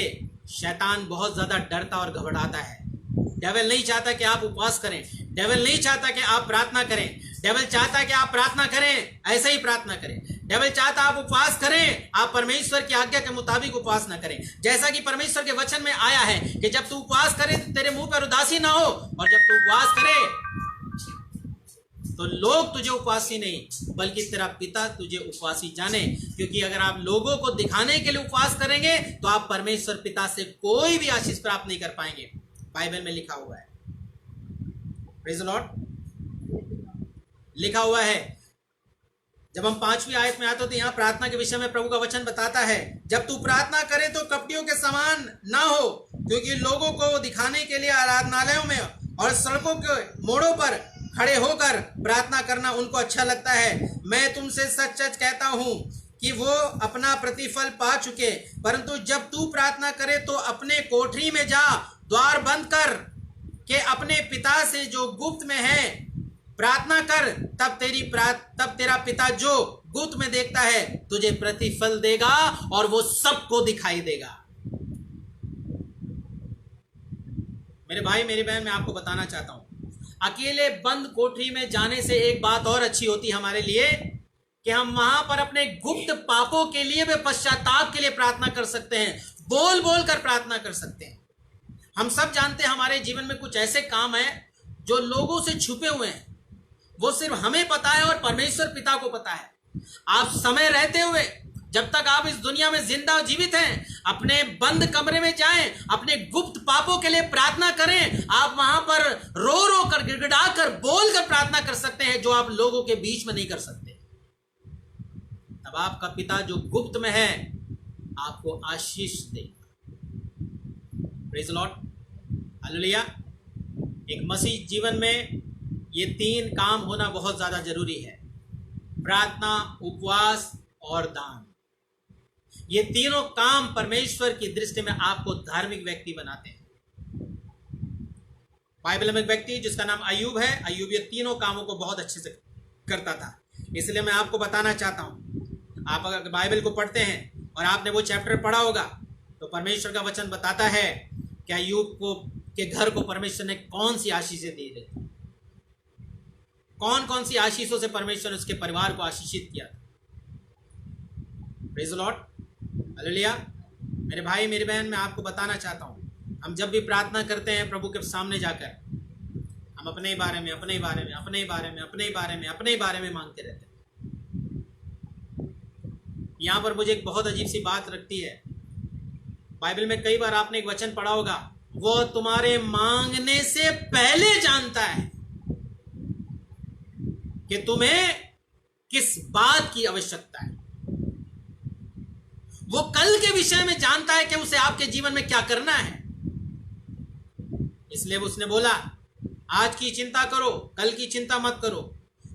शैतान बहुत ज्यादा डरता और घबराता है। डेविल नहीं चाहता कि आप उपवास करें, डेविल नहीं चाहता कि आप प्रार्थना करें, डेविल चाहता है कि आप प्रार्थना करें, ऐसे ही प्रार्थना करें। डेविल चाहता आप उपवास करें, आप परमेश्वर की आज्ञा के मुताबिक उपवास ना करें। जैसा कि परमेश्वर के वचन में आया है कि जब तू उपवास करे तेरे मुंह पर उदासी ना हो, और जब तू उपवास करे तो लोग तुझे उपवासी नहीं बल्कि तेरा पिता तुझे उपवासी जाने। क्योंकि अगर आप लोगों को दिखाने के लिए उपवास करेंगे तो आप परमेश्वर पिता से कोई भी आशीष प्राप्त नहीं कर पाएंगे। बाइबल में लिखा हुआ है। Praise the Lord. लिखा हुआ है जब हम 5वीं आयत में आते तो यहाँ प्रार्थना के विषय में प्रभु का वचन बताता है, जब तू प्रार्थना करे तो कपटियों के समान ना हो, क्योंकि लोगों को दिखाने के लिए आराधनालयों में और सड़कों के मोड़ों पर खड़े होकर प्रार्थना करना उनको अच्छा लगता है। मैं तुमसे सच सच कहता हूँ कि वो अपना प्रतिफल पा चुके। परंतु जब तू प्रार्थना करे तो अपने कोठरी में जा, द्वार बंद कर के अपने पिता से जो गुप्त में है प्रार्थना कर, तब तेरा पिता जो गुप्त में देखता है तुझे प्रतिफल देगा और वो सबको दिखाई देगा। मेरे भाई मेरी बहन, मैं आपको बताना चाहता हूं, अकेले बंद कोठरी में जाने से एक बात और अच्छी होती है हमारे लिए कि हम वहां पर अपने गुप्त पापों के लिए वे पश्चाताप के लिए प्रार्थना कर सकते हैं, बोल बोल कर प्रार्थना कर सकते हैं। हम सब जानते हैं हमारे जीवन में कुछ ऐसे काम हैं जो लोगों से छुपे हुए हैं, वो सिर्फ हमें पता है और परमेश्वर पिता को पता है। आप समय रहते हुए, जब तक आप इस दुनिया में जिंदा जीवित हैं, अपने बंद कमरे में जाएं, अपने गुप्त पापों के लिए प्रार्थना करें। आप वहां पर रो रो कर, गिड़गिड़ा कर, बोल कर प्रार्थना कर सकते हैं, जो आप लोगों के बीच में नहीं कर सकते। तब आपका पिता जो गुप्त में है आपको आशीष देगा। Praise the Lord, hallelujah. एक मसीह जीवन में ये 3 काम होना बहुत ज्यादा जरूरी है, प्रार्थना, उपवास और दान। ये तीनों काम परमेश्वर की दृष्टि में आपको धार्मिक व्यक्ति बनाते हैं। बाइबल में एक व्यक्ति जिसका नाम अय्यूब है, अय्यूब ये तीनों कामों को बहुत अच्छे से करता था। इसलिए मैं आपको बताना चाहता हूं, आप अगर बाइबल को पढ़ते हैं और आपने वो चैप्टर पढ़ा होगा तो परमेश्वर का वचन बताता है कि अय्यूब को के घर को परमेश्वर ने कौन सी आशीषें दी थी, कौन कौन सी आशीषों से परमेश्वर ने उसके परिवार को आशीषित किया। Praise the Lord, hallelujah. मेरे भाई मेरी बहन, मैं आपको बताना चाहता हूं, हम जब भी प्रार्थना करते हैं प्रभु के सामने जाकर, हम अपने बारे में अपने बारे में अपने बारे में अपने बारे में अपने बारे में मांगते रहते हैं। यहां पर मुझे एक बहुत अजीब सी बात लगती है। बाइबल में कई बार आपने एक वचन पढ़ा होगा, वो तुम्हारे मांगने से पहले जानता है कि तुम्हें किस बात की आवश्यकता है। वो कल के विषय में जानता है कि उसे आपके जीवन में क्या करना है। इसलिए उसने बोला, आज की चिंता करो, कल की चिंता मत करो,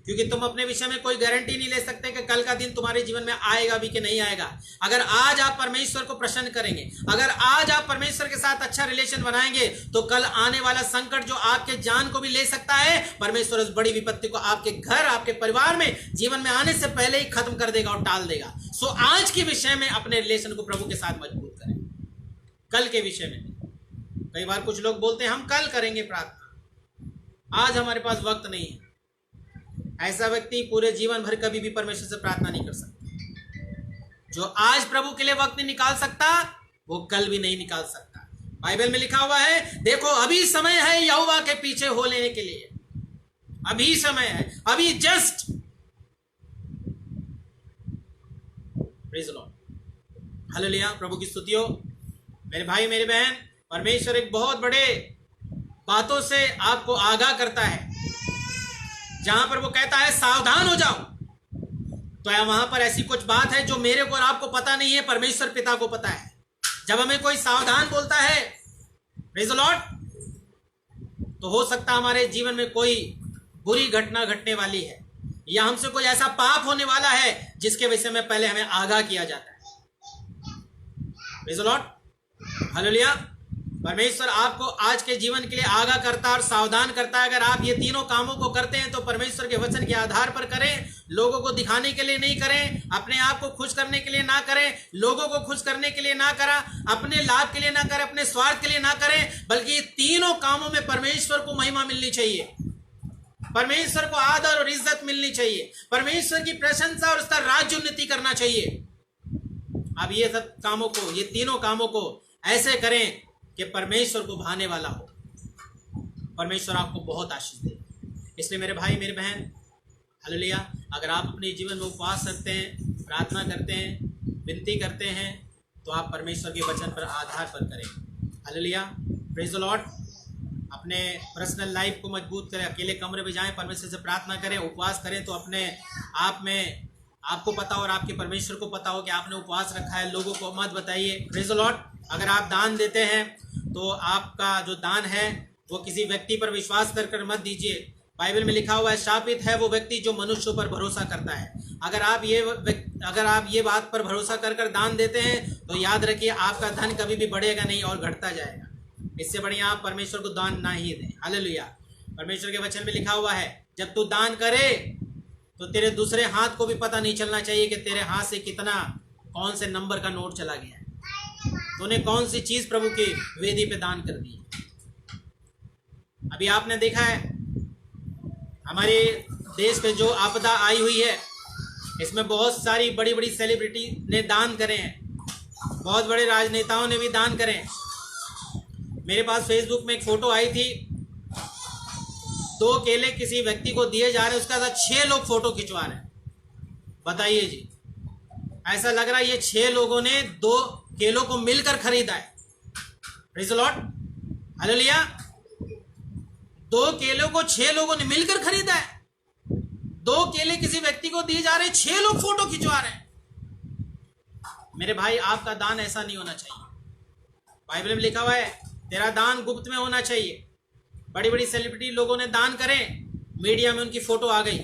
क्योंकि तुम अपने विषय में कोई गारंटी नहीं ले सकते कि कल का दिन तुम्हारे जीवन में आएगा भी कि नहीं आएगा। अगर आज आप परमेश्वर को प्रसन्न करेंगे, अगर आज आप परमेश्वर के साथ अच्छा रिलेशन बनाएंगे, तो कल आने वाला संकट जो आपके जान को भी ले सकता है, परमेश्वर उस बड़ी विपत्ति को आपके घर, आपके परिवार में, जीवन में आने से पहले ही खत्म कर देगा और टाल देगा। सो आज के विषय में अपने रिलेशन को प्रभु के साथ मजबूत करें, कल के विषय में नहीं। कई बार कुछ लोग बोलते हैं हम कल करेंगे प्रार्थना, आज हमारे पास वक्त नहीं है। ऐसा व्यक्ति पूरे जीवन भर कभी भी परमेश्वर से प्रार्थना नहीं कर सकता। जो आज प्रभु के लिए वक्त नहीं निकाल सकता, वो कल भी नहीं निकाल सकता। बाइबल में लिखा हुआ है, देखो अभी समय है यहोवा के पीछे हो लेने के लिए, अभी समय है, अभी just. Praise the Lord, hallelujah, प्रभु की स्तुति हो। मेरे भाई मेरे बहन, परमेश्वर एक बहुत बड़े बातों से आपको आगाह करता है। जहां पर वो कहता है सावधान हो जाओ, तो वहां पर ऐसी कुछ बात है जो मेरे को और आपको पता नहीं है, परमेश्वर पिता को पता है। जब हमें कोई सावधान बोलता है, प्रेज़ द लॉर्ड, तो हो सकता हमारे जीवन में कोई बुरी घटना घटने वाली है, या हमसे कोई ऐसा पाप होने वाला है जिसके विषय में पहले हमें आगाह किया जाता है। Praise the Lord, hallelujah. परमेश्वर आपको आज के जीवन के लिए आगाह करता है और सावधान करता है। अगर आप ये तीनों कामों को करते हैं तो परमेश्वर के वचन के आधार पर करें, लोगों को दिखाने के लिए नहीं करें, अपने आप को खुश करने के लिए ना करें, लोगों को खुश करने के लिए ना करा, अपने लाभ के लिए ना करें, अपने स्वार्थ के लिए ना करें, बल्कि ये तीनों कामों में परमेश्वर को महिमा मिलनी चाहिए, परमेश्वर को आदर और इज्जत मिलनी चाहिए, परमेश्वर की प्रशंसा और उसका राज्य उन्नति करना चाहिए। अब ये सब कामों को, ये तीनों कामों को ऐसे करें कि परमेश्वर को भाने वाला हो, परमेश्वर आपको बहुत आशीष दे। इसलिए मेरे भाई मेरे बहन, हालेलुया, अगर आप अपने जीवन में उपवास करते हैं, प्रार्थना करते हैं, विनती करते हैं, तो आप परमेश्वर के वचन पर आधार पर करें। Hallelujah, praise the Lord. अपने पर्सनल लाइफ को मजबूत करें, अकेले कमरे में जाएं, परमेश्वर से प्रार्थना करें, उपवास करें, तो अपने आप में आपको पता हो और आपके परमेश्वर को पता हो कि आपने उपवास रखा है, लोगों को मत बताइए। Praise the Lord. अगर आप दान देते हैं तो आपका जो दान है वो किसी व्यक्ति पर विश्वास कर मत दीजिए। बाइबल में लिखा हुआ है, शापित है वो व्यक्ति जो मनुष्यों पर भरोसा करता है। अगर आप ये बात पर भरोसा कर दान देते हैं तो याद रखिए आपका धन कभी भी बढ़ेगा नहीं और घटता जाएगा। इससे बढ़िया आप परमेश्वर को दान ना ही दें। हालेलुया। परमेश्वर के वचन में लिखा हुआ है, जब तू दान करे तो तेरे दूसरे हाथ को भी पता नहीं चलना चाहिए कि तेरे हाथ से कितना, कौन से नंबर का नोट चला गया है, तूने कौन सी चीज प्रभु की वेदी पे दान कर दी। अभी आपने देखा है हमारे देश पे जो आपदा आई हुई है, इसमें बहुत सारी बड़ी बड़ी सेलिब्रिटी ने दान करे हैं, बहुत बड़े राजनेताओं ने भी दान करे हैं। मेरे पास फेसबुक में एक फोटो आई थी, 2 केले किसी व्यक्ति को दिए जा रहे हैं, उसका साथ 6 लोग फोटो खिंचवा रहे हैं। बताइए जी, ऐसा लग रहा है ये 6 लोगों ने 2 केलों को मिलकर खरीदा है। Praise the Lord. हालेलुया। 2 केलों को 6 लोगों ने मिलकर खरीदा है। 2 केले किसी व्यक्ति को दिए जा रहे हैं, 6 लोग फोटो खिंचवा रहे हैं। मेरे भाई, आपका दान ऐसा नहीं होना चाहिए। बाइबल में लिखा हुआ है, तेरा दान गुप्त में होना चाहिए। बड़ी बड़ी सेलिब्रिटी लोगों ने दान करें, मीडिया में उनकी फोटो आ गई,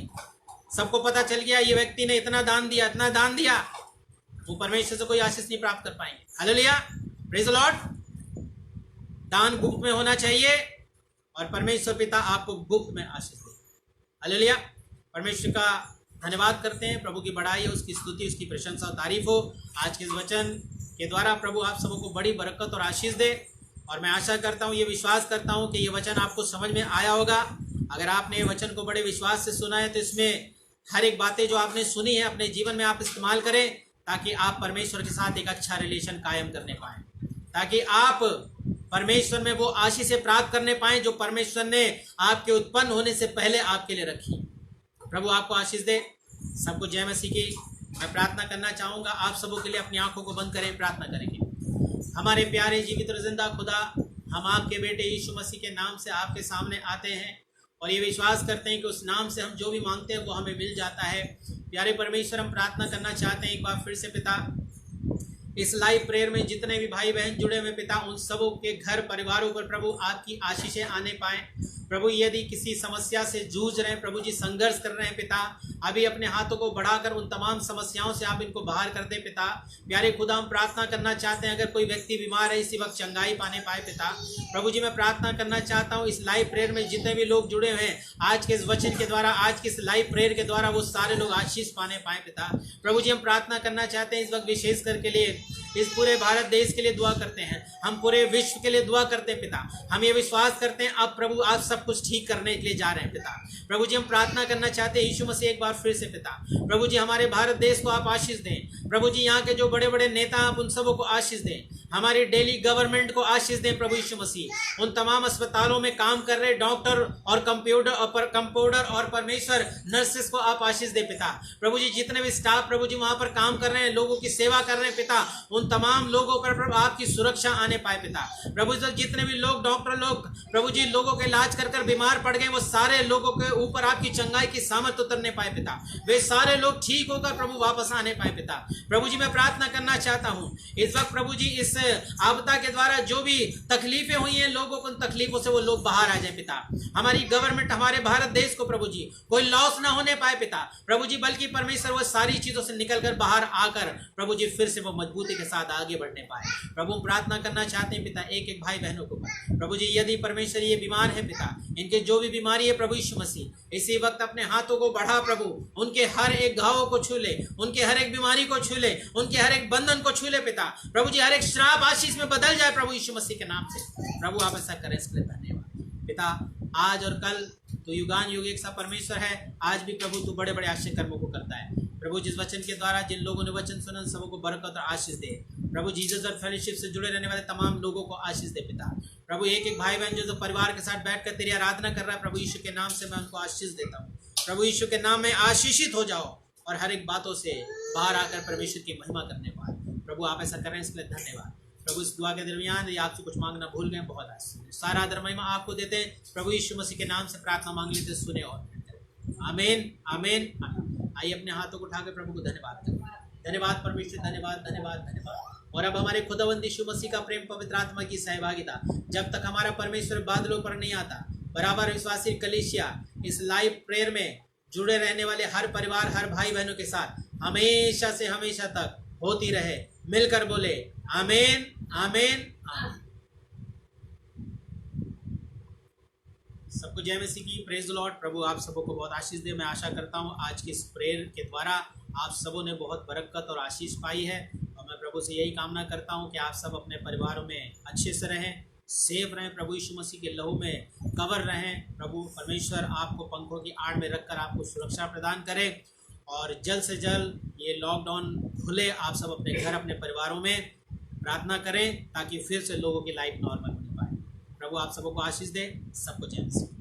सबको पता चल गया ये व्यक्ति ने इतना दान दिया, इतना दान दिया। वो परमेश्वर से कोई आशीष नहीं प्राप्त कर पाएंगे। हालेलुया। Praise the Lord. दान गुप्त में होना चाहिए और परमेश्वर पिता आपको गुप्त में आशीष दे। हालेलुया। परमेश्वर का धन्यवाद करते हैं, प्रभु की बड़ाई, उसकी स्तुति, उसकी प्रशंसा और तारीफ हो। आज के इस वचन के द्वारा प्रभु आप सबको बड़ी बरकत और आशीष दे। और मैं आशा करता हूँ, ये विश्वास करता हूँ कि ये वचन आपको समझ में आया होगा। अगर आपने ये वचन को बड़े विश्वास से सुना है तो इसमें हर एक बातें जो आपने सुनी है अपने जीवन में आप इस्तेमाल करें, ताकि आप परमेश्वर के साथ एक अच्छा रिलेशन कायम करने पाएं, ताकि आप परमेश्वर में वो आशीषें प्राप्त करने पाएं जो परमेश्वर ने आपके उत्पन्न होने से पहले आपके लिए रखी। प्रभु आपको आशीष दे। सबको जय मसीह की। मैं प्रार्थना करना चाहूँगा, आप सबों के लिए अपनी आंखों को बंद करें, प्रार्थना करेंगे। हमारे प्यारे जीवित और जिंदा खुदा, हम आपके बेटे यीशु मसीह के नाम से आपके सामने आते हैं और ये विश्वास करते हैं कि उस नाम से हम जो भी मांगते हैं वो हमें मिल जाता है। प्यारे परमेश्वर, हम प्रार्थना करना चाहते हैं एक बार फिर से पिता, इस लाइव प्रेयर में जितने भी भाई बहन जुड़े हुए पिता, उन सबों के घर परिवारों पर प्रभु आपकी आशीषें आने पाएं। प्रभु यदि किसी समस्या से जूझ रहे हैं, प्रभु जी संघर्ष कर रहे हैं पिता, अभी अपने हाथों को बढ़ाकर उन तमाम समस्याओं से आप इनको बाहर कर दे पिता। प्यारे खुदा, हम प्रार्थना करना चाहते हैं अगर कोई व्यक्ति बीमार है इसी वक्त चंगाई पाने पाए पिता। प्रभु जी, मैं प्रार्थना करना चाहता हूँ इस लाइव प्रेयर में जितने भी लोग जुड़े हुए हैं, आज के इस वचन के द्वारा, आज के इस लाइव प्रेयर के द्वारा वो सारे लोग आशीष पाने पाए पिता। प्रभु जी, हम प्रार्थना करना चाहते हैं इस वक्त विशेष करके लिए इस पूरे भारत देश के लिए दुआ करते हैं, हम पूरे विश्व के लिए दुआ करते हैं पिता। हम ये विश्वास करते हैं अब प्रभु आप सब कुछ ठीक करने के लिए जा रहे हैं पिता। प्रभु जी, हम प्रार्थना करना चाहते हैं यीशु मसीह एक बार फिर से पिता, प्रभु जी हमारे भारत देश को आप आशीष दें। प्रभु जी, यहाँ के जो बड़े बड़े नेता आप उन सबों को आशीष दें, हमारी डेली गवर्नमेंट को आशीष दें। प्रभु यीशु मसीह, उन तमाम अस्पतालों में काम कर रहे डॉक्टर और कंपाउंडर और परमेश्वर नर्सेस को आप आशीष दें पिता। प्रभु जी, जितने भी स्टाफ प्रभु जी वहां पर काम कर रहे हैं, लोगों की सेवा कर रहे हैं पिता, उन तमाम लोगों पर प्रभु आपकी सुरक्षा आने पाए पिता। प्रभु जी, जितने भी लोग डॉक्टर लोग प्रभु जी लोगों के इलाज कर बीमार पड़ गए, वो सारे लोगों के ऊपर आपकी चंगाई की सामर्थ उतरने पाए पिता। वे सारे लोग ठीक होकर प्रभु वापस आने पाए पिता। प्रभु जी, मैं प्रार्थना करना चाहता हूँ इस वक्त प्रभु जी इस आपदा के द्वारा जो भी तकलीफें हुई हैं लोगों को, उन तकलीफों से वो लोग बाहर आ जाए पिता। हमारी गवर्नमेंट, हमारे भारत देश को प्रभु जी कोई लॉस ना होने पाए पिता। प्रभु जी, बल्कि परमेश्वर वो सारी चीजों से निकलकर बाहर आकर प्रभु जी फिर से वो मजबूती के साथ आगे बढ़ने पाए। प्रभु प्रार्थना करना चाहते हैं पिता एक एक भाई बहनों को प्रभु जी, यदि परमेश्वर ये बीमार है पिता, इनके जो भी बीमारी है प्रभु यीशु मसीह इसी वक्त अपने हाथों को बढ़ा प्रभु, उनके हर एक घावों को छू ले, उनके हर एक बीमारी को छू ले, उनके हर एक बंधन को छू ले पिता। प्रभु जी, हर एक श्राप आशीष में बदल जाए प्रभु यीशु मसीह के नाम से। प्रभु आप ऐसा करें, इसके लिए धन्यवाद पिता। आज और कल तो युगान युग एक सा परमेश्वर है, आज भी प्रभु तू बड़े बड़े आश्चर्य कर्मों को करता है। प्रभु जिस वचन के द्वारा जिन लोगों ने वचन सुना उन सबों को बरकत और आशीष दे। प्रभु जीसस और फेलोशिप से जुड़े रहने वाले तमाम लोगों को आशीष दे पिता। प्रभु एक एक भाई बहन जो परिवार के साथ बैठकर तेरी आराधना कर रहा है, प्रभु यीशु के नाम से मैं उनको आशीष देता हूँ। प्रभु यीशु के नाम में आशीषित हो जाओ और हर एक बातों से बाहर आकर परमेश्वर की महिमा करने पाए। प्रभु आप ऐसा कर रहे हैं, इसके लिए धन्यवाद। प्रभु इस दुआ के दरमियान यदि आपसे कुछ मांगना भूल गए, बहुत आशीष, सारा आदर महिमा आपको देते हैं। प्रभु यीशु मसीह के नाम से प्रार्थना मांग लेते, सुने और आमीन आमीन आमीन। आइए अपने हाथों को उठाकर प्रभु को धन्यवाद करें। धन्यवाद परमेश्वर, धन्यवाद धन्यवाद धन्यवाद। और अब हमारे खुदावंद यीशु मसीह का प्रेम, पवित्र आत्मा की सहभागिता, जब तक हमारा परमेश्वर बादलों पर नहीं आता, बराबर विश्वासी कलीसिया इस लाइव प्रेयर में जुड़े रहने वाले हर परिवार, हर भाई बहनों के साथ हमेशा से हमेशा तक होती रहे। मिलकर बोले आमीन आमीन आमीन। सबको जय मसीह की, प्रेज द लॉर्ड। प्रभु आप सबों को बहुत आशीष दे। मैं आशा करता हूँ आज के इस प्रेयर के द्वारा आप सबों ने बहुत बरकत और आशीष पाई है, और मैं प्रभु से यही कामना करता हूँ कि आप सब अपने परिवारों में अच्छे से रहें, सेफ रहें, प्रभु यीशु मसीह के लहू में कवर रहें। प्रभु परमेश्वर आपको पंखों की आड़ में रखकर आपको सुरक्षा प्रदान करे, और जल्द से जल्द ये लॉकडाउन खुले, आप सब अपने घर, अपने परिवारों में प्रार्थना करें ताकि फिर से लोगों की लाइफ नॉर्मल होने पाए। प्रभु आप सबों को आशीष दे। सबको जय मसीह।